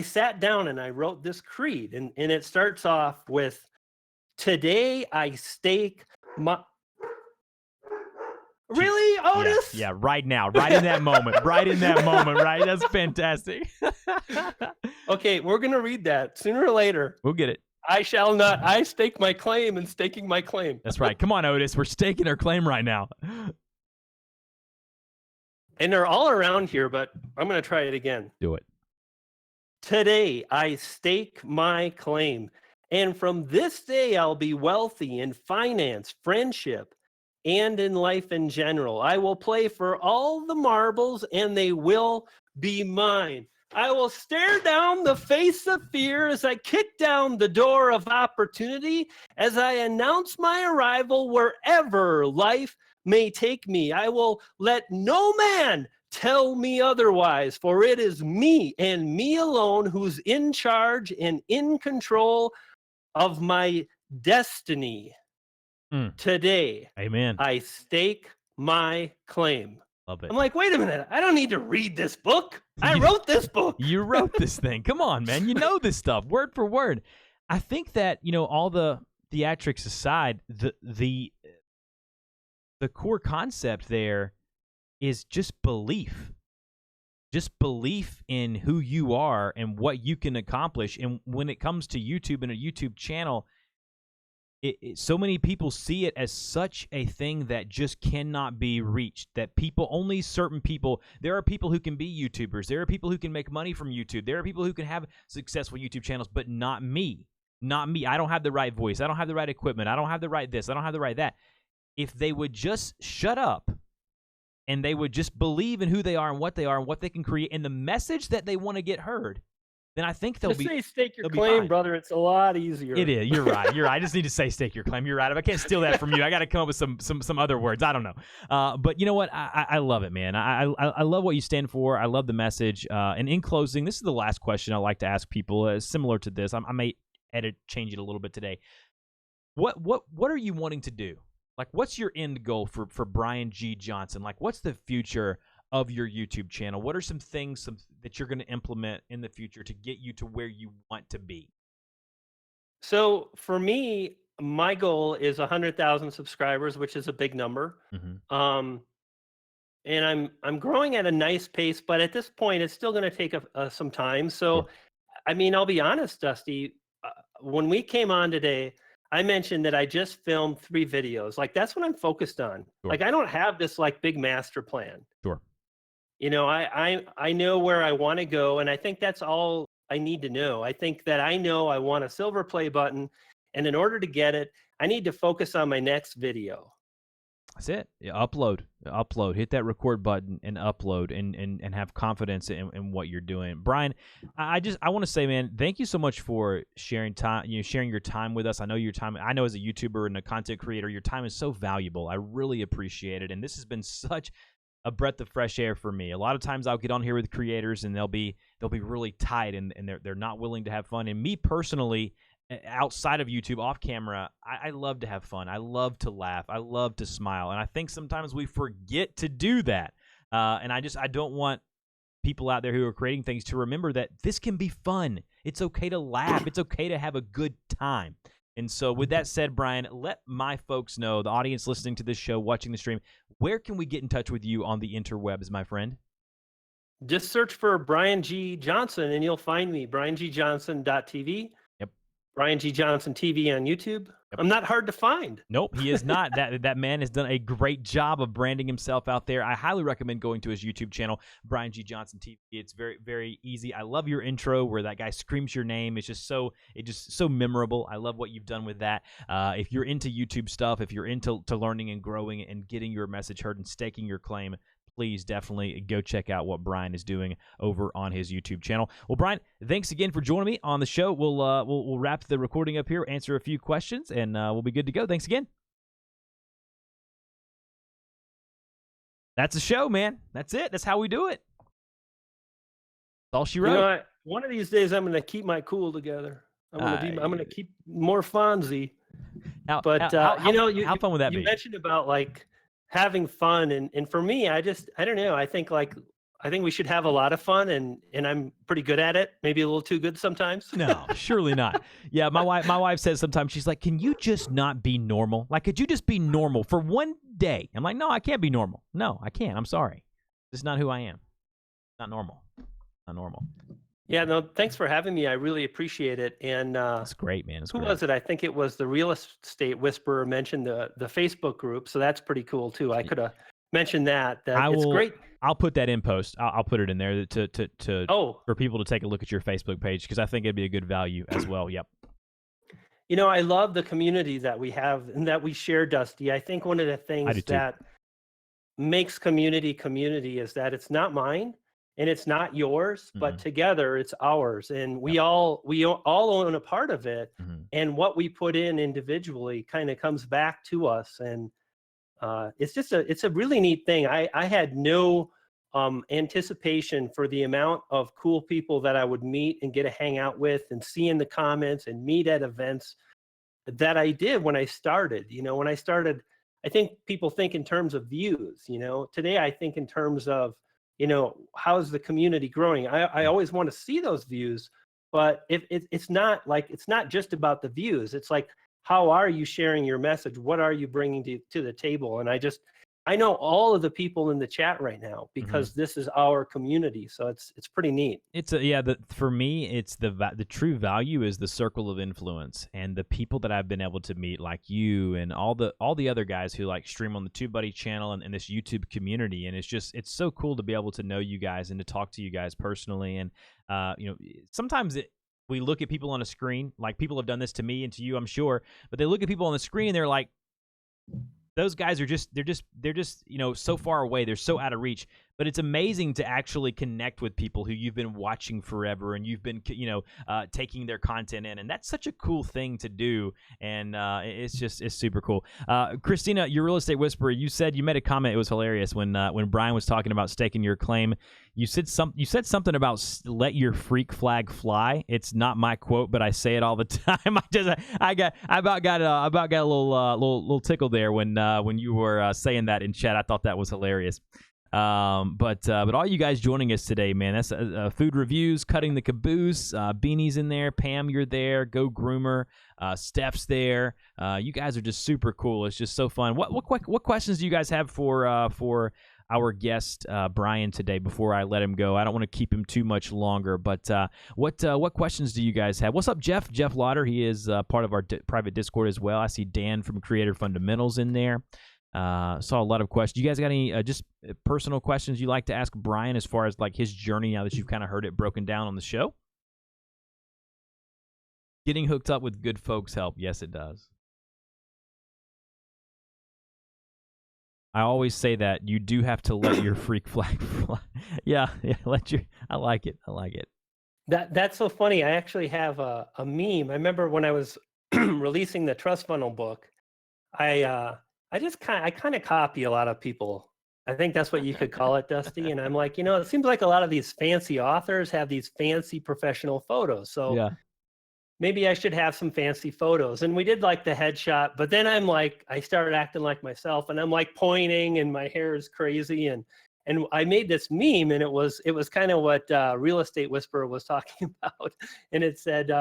sat down and I wrote this creed, and it starts off with, today I stake my... Really, Otis? Yeah, right now, right in that moment, right? That's fantastic. Okay, we're going to read that sooner or later. We'll get it. I shall not. I stake my claim and staking my claim. That's right. Come on, Otis. We're staking our claim right now. And they're all around here, but I'm going to try it again. Do it. Today, I stake my claim. And from this day, I'll be wealthy in finance, friendship, and in life in general. I will play for all the marbles, and they will be mine. I will stare down the face of fear as I kick down the door of opportunity, as I announce my arrival wherever life may take me. I will let no man tell me otherwise, for it is me and me alone who's in charge and in control of my destiny. Today, amen, I stake my claim. Love it. I'm like, wait a minute. I don't need to read this book. I wrote this book. You wrote this thing. Come on, man. You know this stuff word for word. I think that, all the theatrics aside, the core concept there is just belief. just belief in who you are and what you can accomplish. And when it comes to YouTube and a YouTube channel, so many people see it as such a thing that just cannot be reached, that people, only certain people, there are people who can be YouTubers, there are people who can make money from YouTube, there are people who can have successful YouTube channels, but not me. Not me. I don't have the right voice. I don't have the right equipment. I don't have the right this. I don't have the right that. If they would just shut up and they would just believe in who they are and what they can create and the message that they want to get heard, then I think they'll just say stake your claim, brother. It's a lot easier. It is. You're right. You're right. I just need to say stake your claim. You're right. If I can't steal that from you, I got to come up with some other words. I don't know. But you know what? I love it, man. I love what you stand for. I love the message. And in closing, this is the last question I like to ask people, similar to this. I may change it a little bit today. What are you wanting to do? Like, what's your end goal for Brian G. Johnson? Like, what's the future of your YouTube channel? What are some things that you're going to implement in the future to get you to where you want to be? So for me, my goal is 100,000 subscribers, which is a big number. Mm-hmm. And I'm growing at a nice pace, but at this point, it's still going to take some time. So, Sure. I mean, I'll be honest, Dusty. When we came on today, I mentioned that I just filmed 3 videos. Like, that's what I'm focused on. Sure. Like, I don't have this like big master plan. Sure. You know, I know where I want to go, and I think that's all I need to know. I think that I know I want a silver play button, and in order to get it, I need to focus on my next video. That's it. Yeah, upload, hit that record button and upload and have confidence in what you're doing. Brian, I want to say, man, thank you so much for sharing time, sharing your time with us. I know your time, I know as a YouTuber and a content creator, your time is so valuable. I really appreciate it. And this has been such a breath of fresh air for me. A lot of times I'll get on here with creators and they'll be really tight and they're not willing to have fun. And me personally, outside of YouTube, off camera, I love to have fun. I love to laugh. I love to smile. And I think sometimes we forget to do that. And I don't want people out there who are creating things to remember that this can be fun. It's okay to laugh. It's okay to have a good time. And so with that said, Brian, let my folks know, the audience listening to this show, watching the stream, where can we get in touch with you on the interwebs, my friend? Just search for Brian G. Johnson and you'll find me, briangjohnson.tv. Yep. Brian G. Johnson TV on YouTube. Yep. I'm not hard to find. Nope, he is not. That man has done a great job of branding himself out there. I highly recommend going to his YouTube channel, Brian G. Johnson TV. It's very, very easy. I love your intro where that guy screams your name. It's just so memorable. I love what you've done with that. If you're into YouTube stuff, if you're into learning and growing and getting your message heard and staking your claim, please definitely go check out what Brian is doing over on his YouTube channel. Well, Brian, thanks again for joining me on the show. We'll wrap the recording up here, answer a few questions, and we'll be good to go. Thanks again. That's the show, man. That's it. That's how we do it. That's all she wrote. You know, one of these days, I'm going to keep my cool together. I'm going to keep more Fonzie. How fun would that be? You mentioned about like having fun, and for me, I don't know. I think we should have a lot of fun, and I'm pretty good at it. Maybe a little too good sometimes. No, surely not. Yeah, my wife says sometimes, she's like, "Can you just not be normal? Like, could you just be normal for one day?" I'm like, "No, I can't be normal. No, I can't. I'm sorry. This is not who I am. Not normal. Not normal." Yeah, no, thanks for having me. I really appreciate it. And that's great, man. Who was it? I think it was the Real Estate Whisperer mentioned the Facebook group, so that's pretty cool too. I could have mentioned that. It's great. I'll put that in post. I'll put it in there for people to take a look at your Facebook page, because I think it'd be a good value as well. Yep. You know, I love the community that we have and that we share, Dusty. I think one of the things that makes community is that it's not mine. And it's not yours, but together it's ours, and we all own a part of it. And what we put in individually kind of comes back to us, and it's a really neat thing. I had no anticipation for the amount of cool people that I would meet and get to hang out with and see in the comments and meet at events that I did when I started. You know, when I started, I think people think in terms of views. You know, today I think in terms of, you know, how's the community growing? I always want to see those views, but it's not just about the views. It's like, how are you sharing your message? What are you bringing to the table? And I know all of the people in the chat right now Mm-hmm. because this is our community. So it's pretty neat. It's a, yeah. For me, it's the true value is the circle of influence and the people that I've been able to meet, like you and all the other guys who like stream on the TubeBuddy channel and this YouTube community. And it's so cool to be able to know you guys and to talk to you guys personally. And sometimes we look at people on a screen, like people have done this to me and to you, I'm sure, but they look at people on the screen and they're like, those guys are they're just so far away, they're so out of reach. But it's amazing to actually connect with people who you've been watching forever and you've been taking their content in, and that's such a cool thing to do. And it's super cool. Christina, your real estate whisperer, you made a comment. It was hilarious when Brian was talking about staking your claim. You said something about let your freak flag fly. It's not my quote, but I say it all the time. I about got a little tickle there when you were saying that in chat. I thought that was hilarious. But all you guys joining us today, man, that's food reviews, cutting the caboose, Beanie's in there, Pam, you're there, Go Groomer, Steph's there. You guys are just super cool. It's just so fun. What questions do you guys have for our guest Brian today before I let him go? I don't want to keep him too much longer, but what questions do you guys have? What's up, Jeff? Jeff Lauder, he is part of our private Discord as well. I see Dan from Creator Fundamentals in there. Saw a lot of questions. You guys got any just personal questions you like to ask Brian as far as like his journey now that you've kind of heard it broken down on the show? Getting hooked up with good folks help. Yes, it does. I always say that you do have to let your freak flag fly. Yeah, I like it. That's so funny. I actually have a meme. I remember when I was releasing the Trust Funnel book, I kind of copy a lot of people. I think that's what you could call it, Dusty. And I'm like, it seems like a lot of these fancy authors have these fancy professional photos. So yeah, maybe I should have some fancy photos. And we did like the headshot, but then I'm like, I started acting like myself and I'm like pointing and my hair is crazy. And I made this meme and it was kind of what Real Estate Whisperer was talking about. And it said,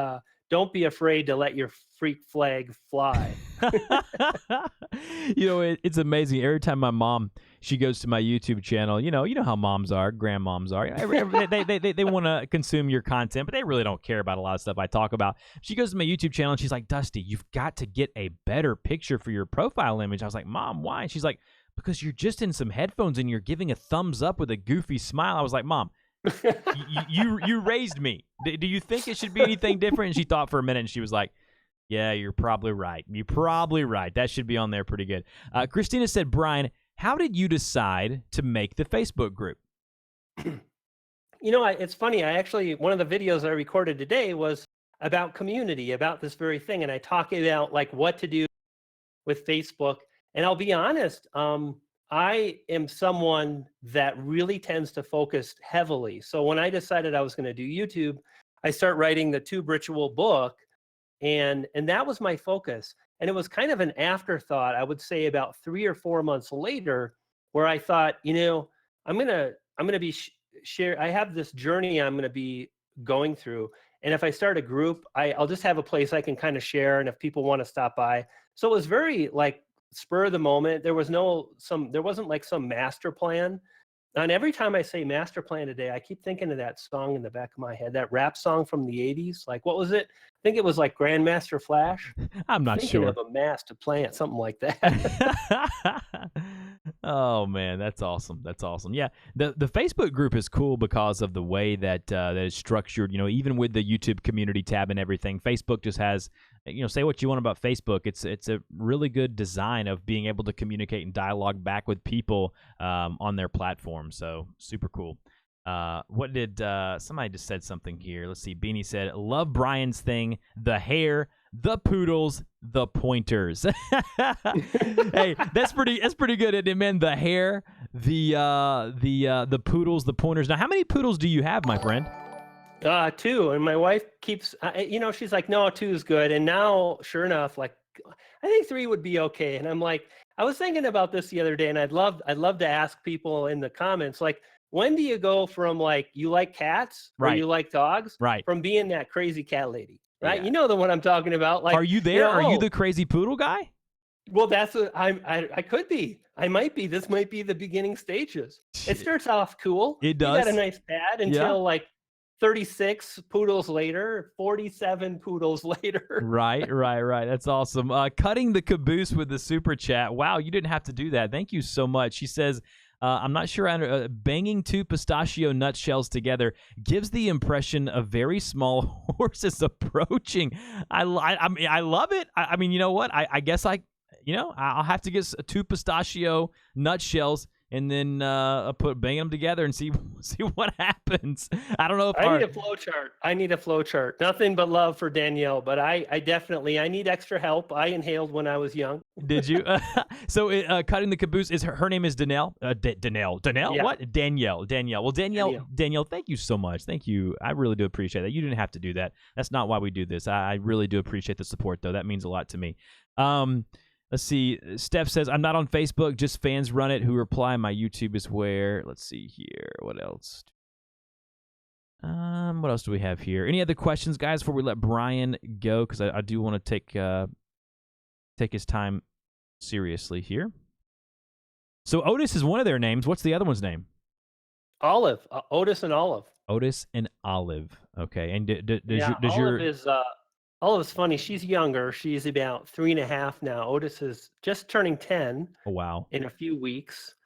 don't be afraid to let your freak flag fly. It's amazing. Every time my mom, she goes to my YouTube channel, you know how moms are, grandmoms are. They want to consume your content, but they really don't care about a lot of stuff I talk about. She goes to my YouTube channel and she's like, Dusty, you've got to get a better picture for your profile image. I was like, Mom, why? And she's like, because you're just in some headphones and you're giving a thumbs up with a goofy smile. I was like, Mom, you raised me. Do you think it should be anything different? And she thought for a minute and she was like, yeah, you're probably right. That should be on there pretty good. Christina said, Brian, how did you decide to make the Facebook group? It's funny. One of the videos I recorded today was about community, about this very thing. And I talk about like what to do with Facebook. And I'll be honest, I am someone that really tends to focus heavily. So when I decided I was going to do YouTube, I start writing the Tube Ritual book, and that was my focus. And it was kind of an afterthought, I would say about 3 or 4 months later, where I thought, I'm gonna be I have this journey I'm gonna be going through, and if I start a group, I'll just have a place I can kind of share, and if people want to stop by. So it was very like spur of the moment. There wasn't like some master plan. And every time I say master plan today, I keep thinking of that song in the back of my head, that rap song from the 80s. Like, what was it? I think it was like Grandmaster Flash. I'm not sure. Of a master plan, something like that. Oh man, that's awesome. Yeah, the Facebook group is cool because of the way that that is structured. Even with the YouTube community tab and everything, Facebook just has, say what you want about Facebook. It's a really good design of being able to communicate and dialogue back with people on their platform. So super cool. What did somebody just said something here? Let's see. Beanie said, "Love Brian's thing, the hair, the poodles, the pointers." Hey, that's pretty good, isn't it, man? The hair, the poodles, the pointers. Now, how many poodles do you have, my friend? 2, and my wife keeps, she's like, no, 2 is good. And now, sure enough, like, I think 3 would be okay. And I'm like, I was thinking about this the other day, and I'd love to ask people in the comments, like, when do you go from like you like cats or you like dogs, from being that crazy cat lady, right? Yeah. You know the one I'm talking about. Like, are you there? Are you the crazy poodle guy? Well, that's I could be. I might be. This might be the beginning stages. It starts off cool. It You got a does. nice pad Yeah. until like 36 poodles later, 47 poodles later. Right. That's awesome. Cutting the caboose with the super chat. Wow, you didn't have to do that. Thank you so much. She says, I'm not sure. Banging 2 pistachio nutshells together gives the impression of very small horses approaching. I mean, I love it. I mean, you know what? I guess I'll have to get 2 pistachio nutshells and then bang them together and see what happens. I don't know if I need a flow chart. I need a flow chart. Nothing but love for Danielle, but I definitely need extra help. I inhaled when I was young. Did you? So cutting the caboose is her name is Danelle. Danelle. Yeah. What? Danielle. Well, Danielle, thank you so much. Thank you. I really do appreciate that. You didn't have to do that. That's not why we do this. I really do appreciate the support, though. That means a lot to me. Let's see. Steph says, I'm not on Facebook. Just fans run it who reply. My YouTube is where. Let's see here. What else? What else do we have here? Any other questions, guys, before we let Brian go? Because I do want to take his time seriously here. So Otis is one of their names. What's the other one's name? Olive. Otis and Olive. Otis and Olive. Okay. And Olive's funny. She's younger. She's about 3.5 now. Otis is just turning 10. Oh, wow. In a few weeks.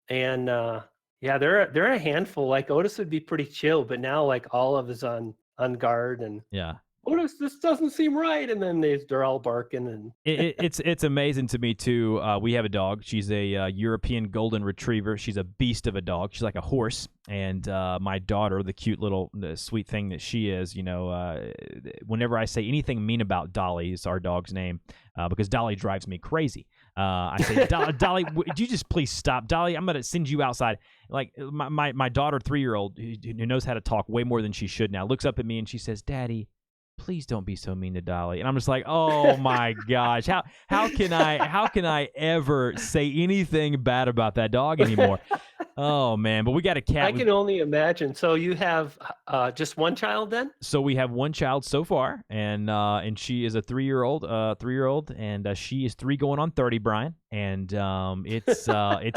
And they're a handful. Like Otis would be pretty chill, but now like Olive is on guard and yeah. Otis, this doesn't seem right. And then they're all barking and it's amazing to me too. We have a dog. She's a European golden retriever. She's a beast of a dog. She's like a horse. And my daughter, the cute little sweet thing that she is, whenever I say anything mean about Dolly, it's our dog's name, because Dolly drives me crazy. I say, Dolly, would you just please stop? Dolly, I'm going to send you outside. Like my daughter, 3-year-old, who knows how to talk way more than she should now, looks up at me and she says, Daddy, please don't be so mean to Dolly. And I'm just like, oh my gosh, how can I ever say anything bad about that dog anymore? Oh man, but we got a cat. I can only imagine. So you have just one child then? So we have one child so far, and she is a 3-year-old, and she is 3 going on 30, Brian. And it's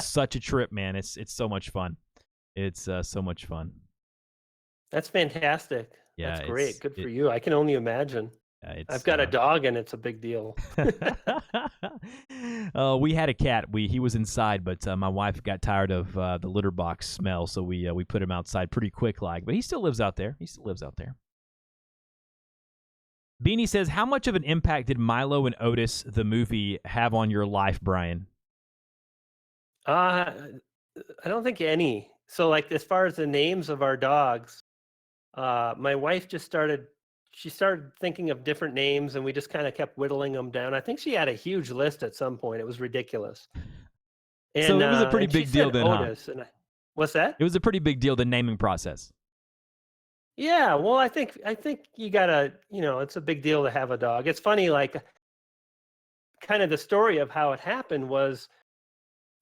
such a trip, man. It's so much fun. It's so much fun. That's fantastic. Yeah, that's great. Good for you. I can only imagine. I've got a dog, and it's a big deal. We had a cat. He was inside, but my wife got tired of the litter box smell, so we put him outside pretty quick, but he still lives out there. Beanie says, how much of an impact did Milo and Otis, the movie, have on your life, Brian? I don't think any. So, like, as far as the names of our dogs, my wife started thinking of different names, and we just kind of kept whittling them down. I think she had a huge list at some point. It was ridiculous. And, so it was a pretty big deal then, Otis, huh? What's that? It was a pretty big deal, the naming process. Yeah, well, I think you gotta, it's a big deal to have a dog. It's funny, like, kind of the story of how it happened was,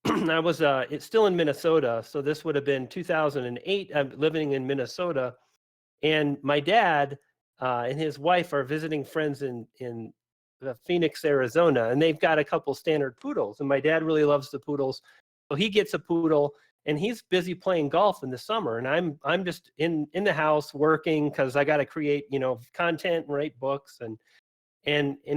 I was it's still in Minnesota, so this would have been 2008. I'm living in Minnesota, and my dad and his wife are visiting friends in Phoenix, Arizona, and they've got a couple standard poodles. And my dad really loves the poodles, so he gets a poodle, and he's busy playing golf in the summer, and I'm just in the house working because I got to create content and write books, and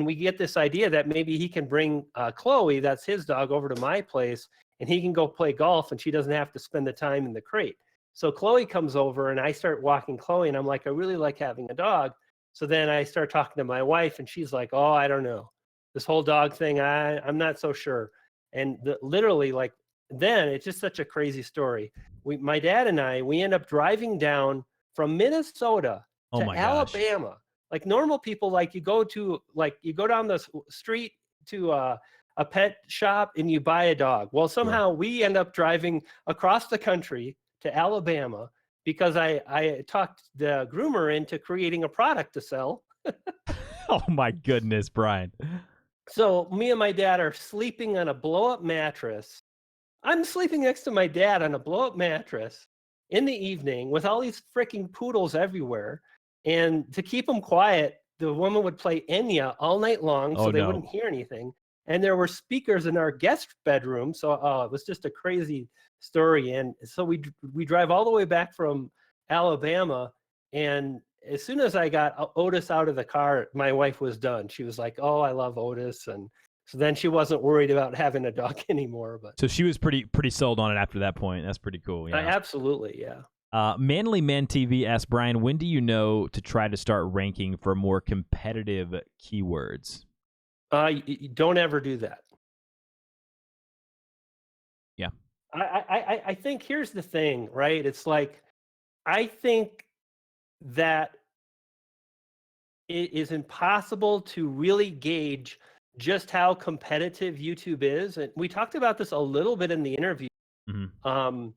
we get this idea that maybe he can bring Chloe, that's his dog, over to my place, and he can go play golf, and she doesn't have to spend the time in the crate. So Chloe comes over, and I start walking Chloe, and I'm like, I really like having a dog. So then I start talking to my wife, and she's like, oh, I don't know. This whole dog thing, I'm not so sure. And literally, like, then it's just such a crazy story. My dad and we end up driving down from Minnesota to Alabama. Gosh. Like normal people, like you go down the street to a pet shop and you buy a dog. Well, somehow we end up driving across the country to Alabama because I talked the groomer into creating a product to sell. Oh my goodness, Brian. So me and my dad are sleeping on a blow-up mattress. I'm sleeping next to my dad on a blow-up mattress in the evening with all these freaking poodles everywhere. And to keep them quiet, the woman would play Enya all night long so they wouldn't hear anything. and there were speakers in our guest bedroom. So it was just a crazy story. And so we drive all the way back from Alabama, and as soon as I got Otis out of the car, my wife was done. She was like, "Oh, I love Otis," and so then she wasn't worried about having a dog anymore. But So she was pretty sold on it after that point. That's pretty cool. Yeah. absolutely, yeah. Manly Man TV asks Brian, when do you know to try to start ranking for more competitive keywords? You don't ever do that. Yeah. I think here's the thing, right? It's like, I think that it is impossible to really gauge just how competitive YouTube is. And we talked about this a little bit in the interview. Mm-hmm.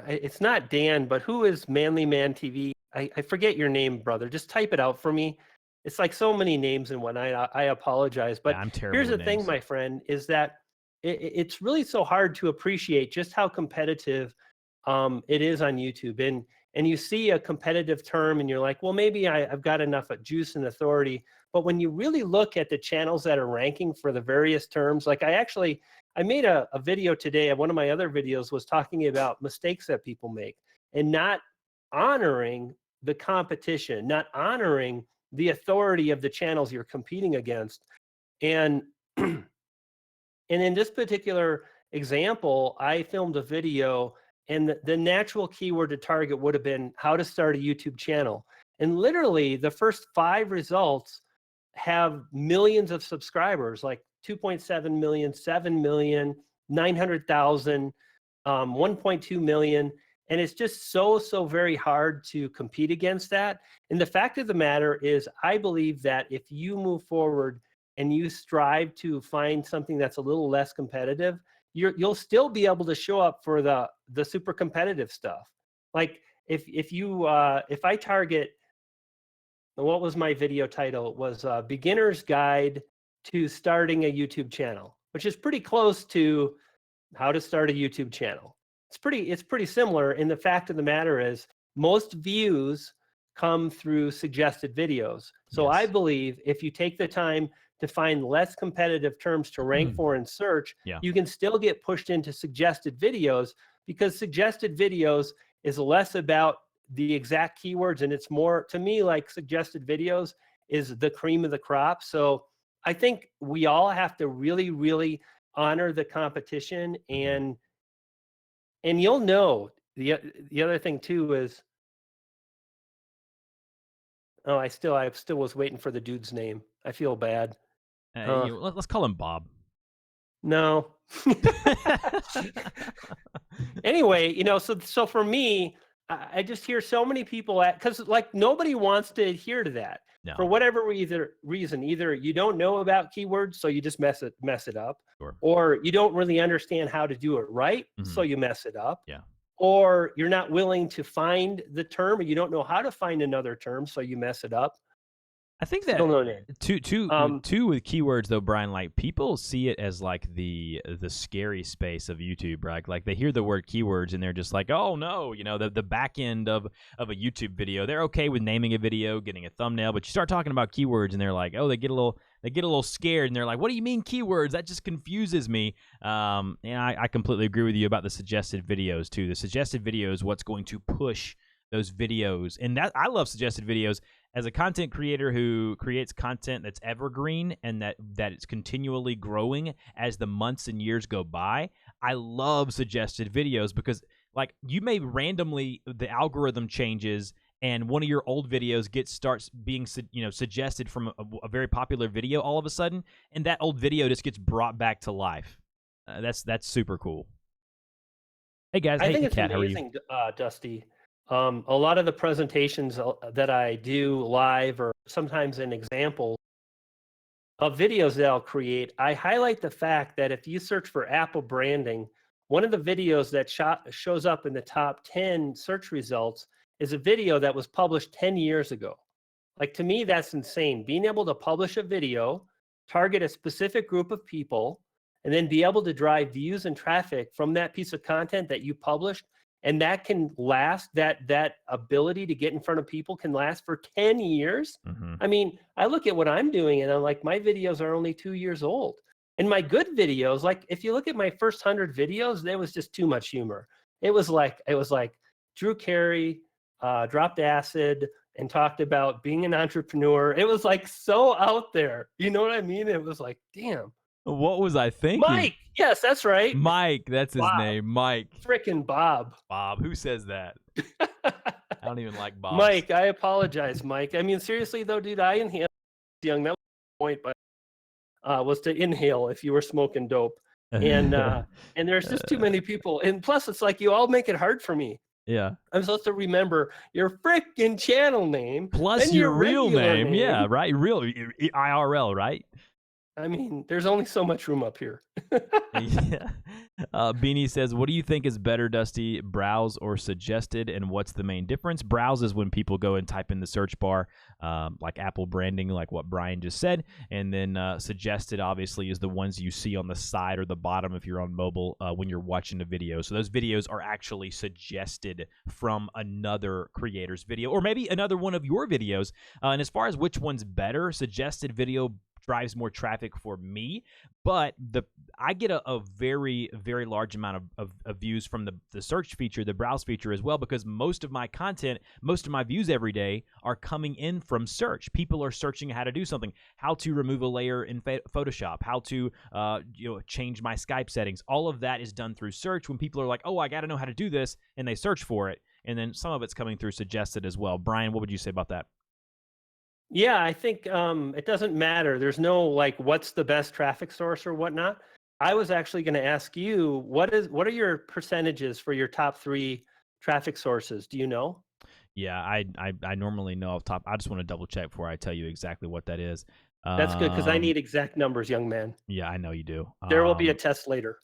It's not Dan, but who is Manly Man TV? I forget your name, brother. Just type it out for me. It's like so many names in one. I apologize. But Yeah, I'm terrible here's the with thing, names. my friend, is that it's really so hard to appreciate just how competitive it is on YouTube. And you see a competitive term and you're like, well, maybe I've got enough juice and authority. But when you really look at the channels that are ranking for the various terms, like I made a video today. One of my other videos was talking about mistakes that people make and not honoring the competition, not honoring the authority of the channels you're competing against. And and in this particular example, I filmed a video, and the natural keyword to target would have been how to start a YouTube channel. And literally the first 5 results have millions of subscribers, like 2.7 million, 7 million, 900,000, 1.2 million. And it's just so very hard to compete against that. And the fact of the matter is, I believe that if you move forward and you strive to find something that's a little less competitive, you'll still be able to show up for the super competitive stuff. Like if I target, what was my video title? It was Beginner's Guide to Starting a YouTube Channel, which is pretty close to how to start a YouTube channel. It's pretty similar. And the fact of the matter is, most views come through suggested videos. So Yes. I believe if you take the time to find less competitive terms to rank for in search, Yeah. you can still get pushed into suggested videos, because suggested videos is less about the exact keywords, and it's more, to me, like suggested videos is the cream of the crop. So I think we all have to really honor the competition. And you'll know, the other thing too is, oh, I still was waiting for the dude's name. I feel bad. Let's call him Bob. No. Anyway, so for me, I just hear so many people because like nobody wants to adhere to that. No. For whatever reason, either you don't know about keywords, so you just mess it up, Sure. or you don't really understand how to do it right, so you mess it up. Yeah. Or you're not willing to find the term, or you don't know how to find another term, so you mess it up. I think that Still no name. Two with keywords though, Brian, like people see it as like the scary space of YouTube, right? Like they hear the word keywords and they're just like, oh no, the back end of a YouTube video. They're okay with naming a video, getting a thumbnail, but you start talking about keywords and they're like, oh, they get a little scared and they're like, what do you mean keywords? That just confuses me. And I completely agree with you about the suggested videos too. The suggested videos, what's going to push those videos, and that I love suggested videos. As a content creator who creates content that's evergreen and that it's continually growing as the months and years go by, I love suggested videos because, like, you may randomly, the algorithm changes and one of your old videos starts being suggested from a very popular video all of a sudden, and that old video just gets brought back to life. That's super cool. Hey guys, I think hey it's Kat, amazing, Dusty. A lot of the presentations that I do live, or sometimes in examples of videos that I'll create, I highlight the fact that if you search for Apple branding, one of the videos that shows up in the top 10 search results is a video that was published 10 years ago. Like, to me, that's insane. Being able to publish a video, target a specific group of people, and then be able to drive views and traffic from that piece of content that you published and that can last, that ability to get in front of people can last for 10 years. Mm-hmm. I mean, I look at what I'm doing and I'm like, my videos are only 2 years old. And my good videos, like if you look at my first 100 videos, there was just too much humor. It was like Drew Carey dropped acid and talked about being an entrepreneur. It was like so out there. You know what I mean? It was like, damn. What was I thinking? Mike. Yes, that's right. Mike, that's his Bob. name. Mike. Frickin' Bob. Bob. Who says that? I don't even like Bob. Mike, I apologize, Mike. I mean, seriously though, dude, I inhaled young. That was the point, but was to inhale if you were smoking dope. And there's just too many people. And plus, it's like you all make it hard for me. Yeah. I'm supposed to remember your frickin' channel name. Plus your real name. Yeah, right? Real IRL, right? I mean, there's only so much room up here. Yeah. Beanie says, what do you think is better, Dusty, browse or suggested, and what's the main difference? Browse is when people go and type in the search bar, like Apple branding, like what Brian just said, and then suggested, obviously, is the ones you see on the side or the bottom if you're on mobile when you're watching a video. So those videos are actually suggested from another creator's video, or maybe another one of your videos. And as far as which one's better, suggested video drives more traffic for me, but I get a very, very large amount of views from the search feature, the browse feature as well, because most of my content, most of my views every day are coming in from search. People are searching how to do something, how to remove a layer in Photoshop, how to change my Skype settings. All of that is done through search when people are like, oh, I got to know how to do this, and they search for it. And then some of it's coming through suggested as well. Brian, what would you say about that? Yeah, I think it doesn't matter. There's no like, what's the best traffic source or whatnot. I was actually going to ask you, what are your percentages for your top 3 traffic sources? Do you know? Yeah, I normally know off top. I just want to double check before I tell you exactly what that is. That's good because I need exact numbers, young man. Yeah, I know you do. There will be a test later.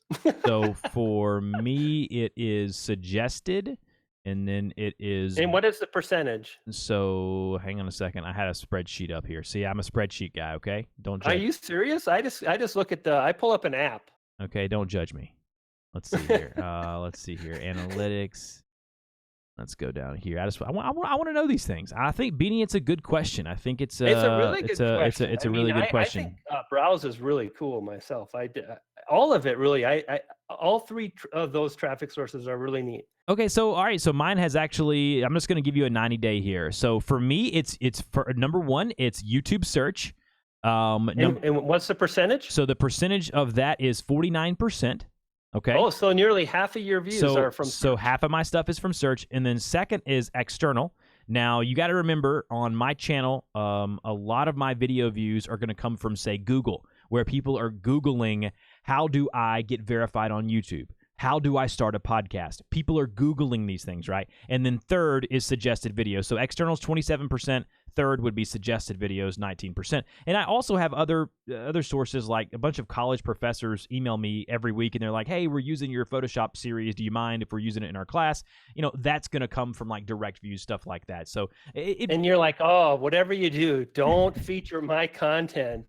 So for me, it is suggested. And then it is. And what is the percentage? So hang on a second. I had a spreadsheet up here. See, I'm a spreadsheet guy. Okay, don't judge. Are you serious? I just look at I pull up an app. Okay, don't judge me. Let's see here. Let's see here. Analytics. Let's go down here. I want to know these things. I think, Beanie, it's a good question. I think it's a really good question. It's a really good question. I think browse is really cool myself. All of it really. All 3 of those traffic sources are really neat. Okay, so all right, so mine has actually. I'm just going to give you a 90-day here. So for me, it's for number 1, it's YouTube search. And what's the percentage? So the percentage of that is 49%. Okay. Oh, so nearly half of your views are from search. So half of my stuff is from search, and then second is external. Now, you got to remember, on my channel, a lot of my video views are going to come from, say, Google, where people are Googling, how do I get verified on YouTube? How do I start a podcast? People are Googling these things, right? And then third is suggested videos. So external is 27%. Third would be suggested videos, 19%. And I also have other sources, like a bunch of college professors email me every week, and they're like, hey, we're using your Photoshop series. Do you mind if we're using it in our class? You know, that's going to come from like direct views, stuff like that. So and you're like, oh, whatever you do, don't feature my content.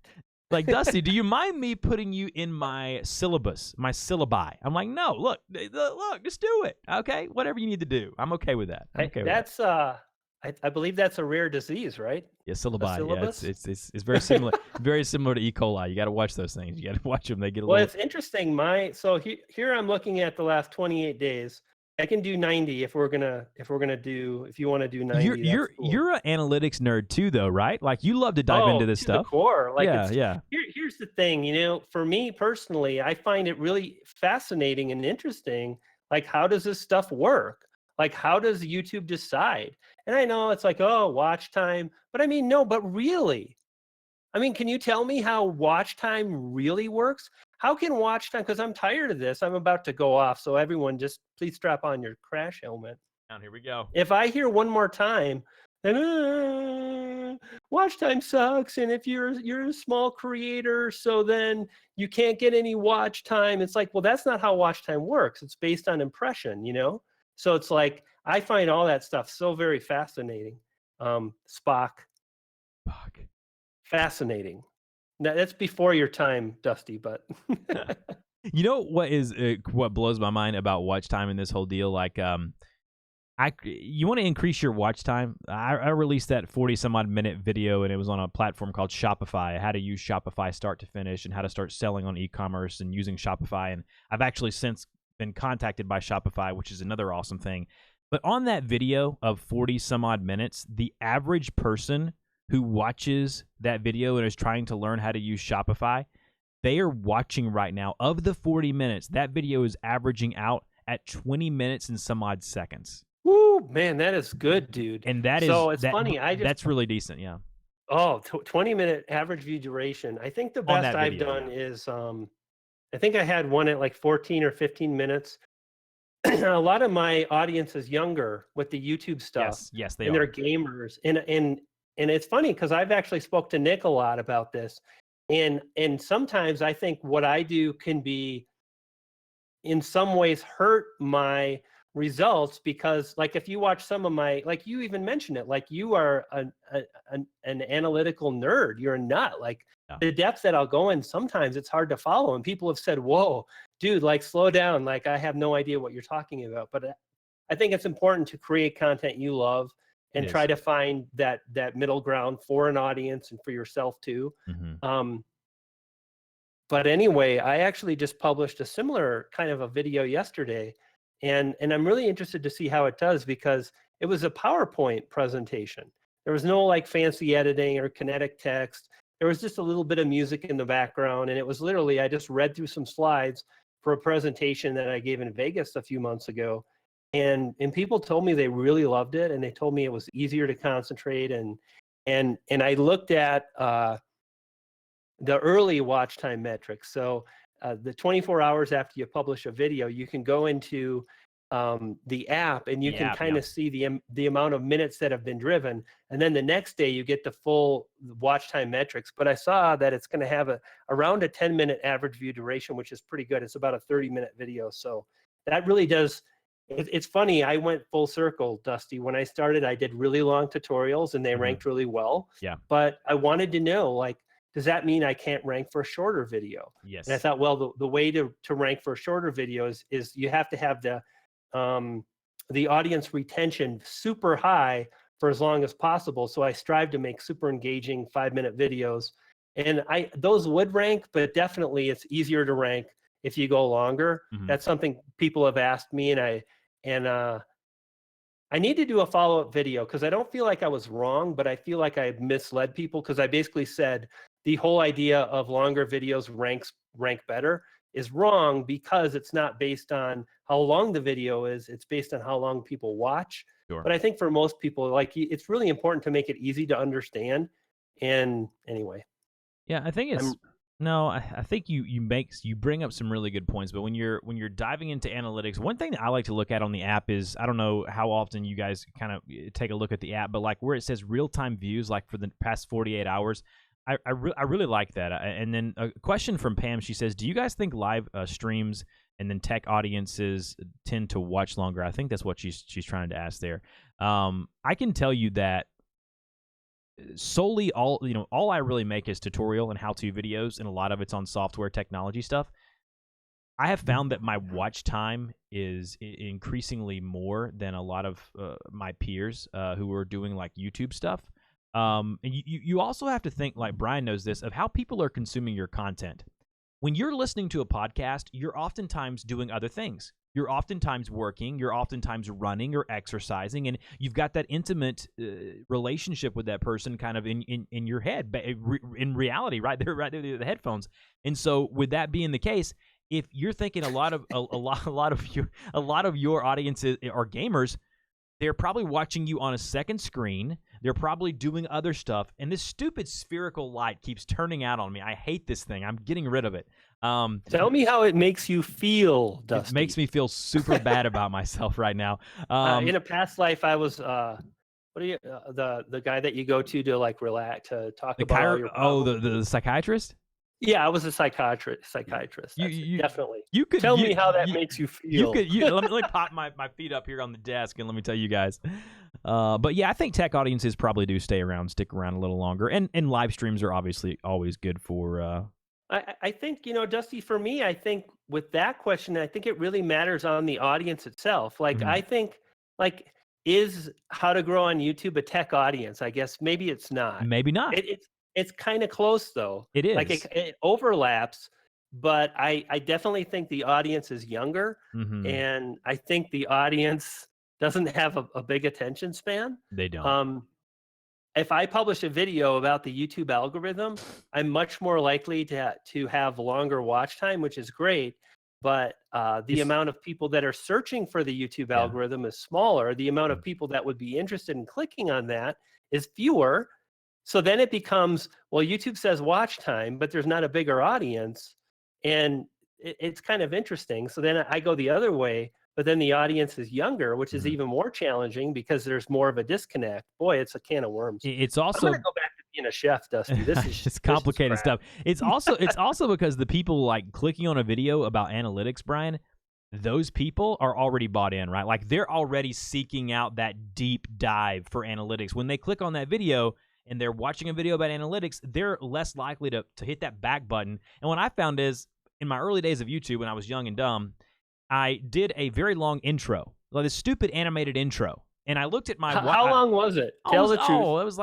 Like, Dusty, do you mind me putting you in my syllabus, my syllabi? I'm like, no, look, just do it. Okay, whatever you need to do. I'm okay with that. I believe that's a rare disease, right? Yeah, syllabi. Yeah, it's very similar, very similar to E. coli. You got to watch those things. You got to watch them. They get a little. Well, it's interesting. So here I'm looking at the last 28 days. I can do 90 if you want to do 90. You're an analytics nerd too, though, right? Like, you love to dive into this stuff. The core. Like, yeah. Here's the thing, for me personally, I find it really fascinating and interesting. Like, how does this stuff work? Like, how does YouTube decide? And I know it's like, oh, watch time, but I mean, no, but really, I mean, can you tell me how watch time really works? How can watch time, because I'm tired of this. I'm about to go off. So everyone, just please strap on your crash helmet. Down, here we go. If I hear one more time, then watch time sucks. And if you're a small creator, so then you can't get any watch time. It's like, well, that's not how watch time works. It's based on impression, So it's like, I find all that stuff so very fascinating. Spock. Fascinating. That's before your time, Dusty, but You know what is what blows my mind about watch time in this whole deal? Like, you want to increase your watch time. I released that 40 some odd minute video, and it was on a platform called Shopify. How to use Shopify start to finish, and how to start selling on e-commerce and using Shopify. And I've actually since been contacted by Shopify, which is another awesome thing. But on that video of 40 some odd minutes, the average person who watches that video and is trying to learn how to use Shopify, they are watching right now. Of the 40 minutes, that video is averaging out at 20 minutes and some odd seconds. Woo, man, that is good, dude. And that is so it's that, funny. that's really decent, yeah. Oh, 20-minute average view duration. I think the best I've done is I think I had one at like 14 or 15 minutes. A lot of my audience is younger with the YouTube stuff. Yes, they and are. They're gamers. And it's funny because I've actually spoke to Nick a lot about this. And sometimes I think what I do can be in some ways hurt my results, because like if you watch some of my, like you even mentioned it, like you are an analytical nerd, you're a nut. Like the depths that I'll go in, sometimes it's hard to follow, and people have said, whoa dude, like slow down, like I have no idea what you're talking about. But I think it's important to create content you love and try to find that middle ground for an audience and for yourself too. But anyway, I actually just published a similar kind of a video yesterday, and I'm really interested to see how it does, because it was a PowerPoint presentation. There was no like fancy editing or kinetic text. There was just a little bit of music in the background, and it was literally, I just read through some slides for a presentation that I gave in Vegas a few months ago. And people told me they really loved it, and they told me it was easier to concentrate. And I looked at the early watch time metrics. So the 24 hours after you publish a video, you can go into the app, and you can kind of see the amount of minutes that have been driven. And then the next day you get the full watch time metrics. But I saw that it's going to have around a 10-minute average view duration, which is pretty good. It's about a 30-minute video. So that really does. It's funny. I went full circle, Dusty. When I started, I did really long tutorials, and they ranked really well. Yeah. But I wanted to know, like, does that mean I can't rank for a shorter video? Yes. And I thought, well, the way to rank for a shorter video is you have to have the audience retention super high for as long as possible. So I strive to make super engaging 5-minute videos, and those would rank, but definitely it's easier to rank if you go longer. That's something people have asked me, and I need to do a follow-up video, because I don't feel like I was wrong, but I feel like I misled people, because I basically said the whole idea of longer videos rank better is wrong, because it's not based on how long the video is. It's based on how long people watch. But I think for most people, like, it's really important to make it easy to understand. And anyway. Yeah, I think it's I think you bring up some really good points. But when you're diving into analytics, one thing that I like to look at on the app is, I don't know how often you guys kind of take a look at the app, but like where it says real-time views, like for the past 48 hours, I really like that. And then a question from Pam, she says, do you guys think live streams and then tech audiences tend to watch longer? I think that's what she's trying to ask there. I can tell you that solely all I really make is tutorial and how-to videos, and a lot of it's on software technology stuff. I have found that my watch time is increasingly more than a lot of my peers who are doing like YouTube stuff. And you also have to think, like Brian knows this, of how people are consuming your content. When you're listening to a podcast, you're oftentimes doing other things. You're oftentimes working, you're oftentimes running or exercising, and you've got that intimate relationship with that person kind of in your head, in reality, right there with the headphones. And so with that being the case, if you're thinking a lot of your audiences are gamers, they're probably watching you on a second screen. They're probably doing other stuff. And this stupid spherical light keeps turning out on me. I hate this thing. I'm getting rid of it. Tell me how it makes you feel, Dusty. It makes me feel super bad about myself right now. In a past life, I was the guy that you go to like relax, to talk about all your problems. The psychiatrist? Yeah, I was a psychiatrist. Definitely. You could tell me how that makes you feel. Let me pop my feet up here on the desk, and let me tell you guys. But yeah, I think tech audiences probably do stick around a little longer, and live streams are obviously always good for. I think, Dusty, for me, I think with that question, I think it really matters on the audience itself. Like, Mhm. I think, like, is How to Grow on YouTube a tech audience? I guess maybe it's not. Maybe not. It's kind of close though. It Like is. it overlaps, but I definitely think the audience is younger, Mhm. and I think the audience doesn't have a big attention span. They don't. Um, if I publish a video about the YouTube algorithm, I'm much more likely to have longer watch time, which is great. But the It's amount of people that are searching for the YouTube yeah. algorithm is smaller. The amount of Mm. people that would be interested in clicking on that is fewer. So then it becomes, well, YouTube says watch time, but there's not a bigger audience. And it's kind of interesting. So then I go the other way, but then the audience is younger, which is Mhm. even more challenging because there's more of a disconnect. Boy, it's a can of worms. It's I'm gonna also go back to being a chef, Dusty. it's complicated crap. stuff. It's also because the people like clicking on a video about analytics, Brian, those people are already bought in, right? Like they're already seeking out that deep dive for analytics. When they click on that video and they're watching a video about analytics, they're less likely to hit that back button. And what I found is in my early days of YouTube when I was young and dumb, I did a very long intro, like this stupid animated intro. And I looked at my How long was it? Tell the truth. Oh, it was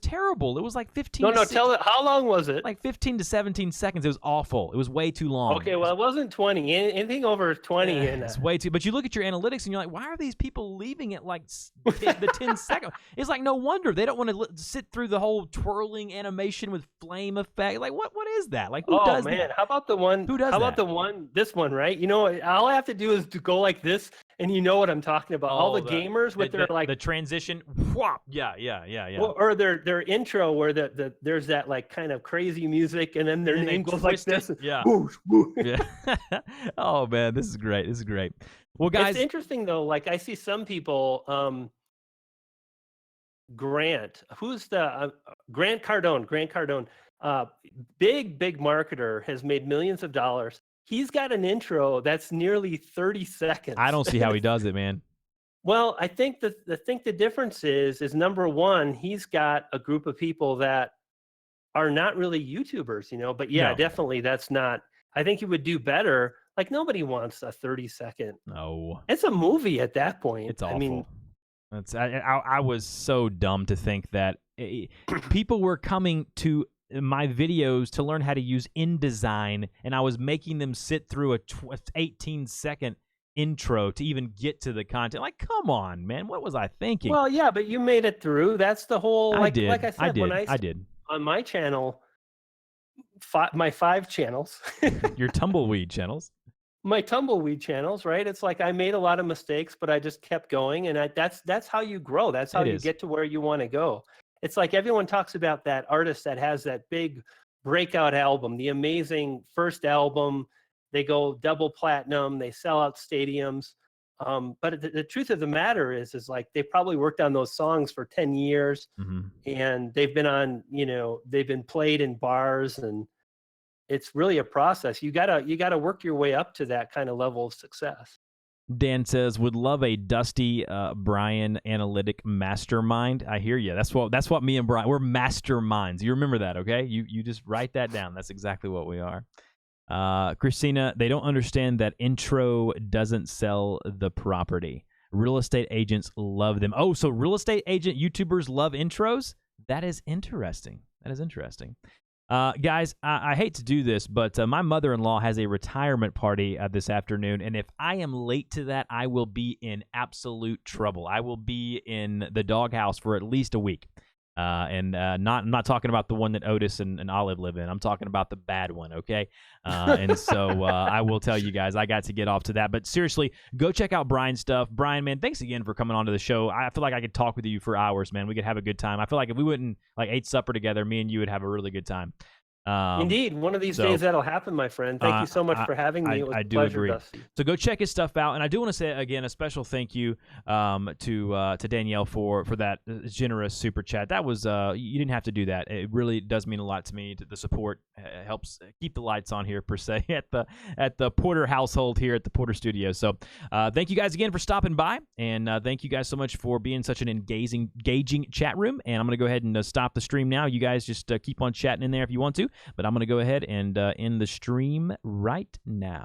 terrible. It was like 15 No, tell it. How long was it? like 15 to 17 seconds. It was awful. It was way too long. Okay, well, it wasn't 20. Anything over 20 in It's way too. But you look at your analytics and you're like, why are these people leaving it like the 10 second? It's like no wonder they don't want to sit through the whole twirling animation with flame effect. Like what is that? Like who does man, that? how about the one? Who does How about that? the one? This one, right? All I have to do is to go like this, and you know what I'm talking about. All the gamers with their like the transition. Whop. Yeah. or their intro where there's that like kind of crazy music, and then their And name they goes like twist it. this. Yeah. Whoosh, whoosh. Yeah. Oh man, this is great. This is great. Well, guys, It's interesting though. Like I see some people. Grant, who's the Grant Cardone? Grant Cardone, big marketer, has made millions of dollars. He's got an intro that's nearly 30 seconds. I don't see how he does it, man. Well, I think the difference is number one, he's got a group of people that are not really YouTubers, but yeah, No. definitely that's not. I think he would do better. Like nobody wants a 30-second. No. It's a movie at that point. It's awful. I mean, I was so dumb to think that people were coming to my videos to learn how to use InDesign, and I was making them sit through a 18-second intro to even get to the content. Like, come on, man, what was I thinking? well, yeah, but you made it through. That's the whole. I did. Like I said, when I did. on my channel, my 5 channels, Your tumbleweed channels. my tumbleweed channels, right? It's like I made a lot of mistakes, but I just kept going, and that's how you grow. That's how It you is. get to where you want to go. It's like everyone talks about that artist that has that big breakout album, the amazing first album. They go double platinum, they sell out stadiums. But the truth of the matter is like they probably worked on those songs for 10 years, and they've been they've been played in bars, and it's really a process. You gotta work your way up to that kind of level of success. Dan says, would love a Dusty Brian analytic mastermind. I hear you. That's what me and Brian, we're masterminds. You remember that, okay? You just write that down. That's exactly what we are. Christina, they don't understand that intro doesn't sell the property. Real estate agents love them. Oh, so real estate agent YouTubers love intros? That is interesting. Guys, I hate to do this, but my mother-in-law has a retirement party this afternoon, and if I am late to that, I will be in absolute trouble. I will be in the doghouse for at least a week. I'm not talking about the one that Otis and Olive live in. I'm talking about the bad one, okay? And so I will tell you guys, I got to get off to that. But seriously, go check out Brian's stuff. Brian, man, thanks again for coming on to the show. I feel like I could talk with you for hours, man. We could have a good time. I feel like if we went and ate supper together, me and you would have a really good time. Indeed, one of these days that'll happen, my friend. Thank you so much for having me. It was I a do pleasure, agree. Dusty. So go check his stuff out, and I do want to say again a special thank you to Danielle for that generous super chat. That was you didn't have to do that. It really does mean a lot to me. The support helps keep the lights on here per se at the Porter household here at the Porter Studio. So thank you guys again for stopping by, and thank you guys so much for being such an engaging chat room. And I'm gonna go ahead and stop the stream now. You guys just keep on chatting in there if you want to. But I'm going to go ahead and end the stream right now.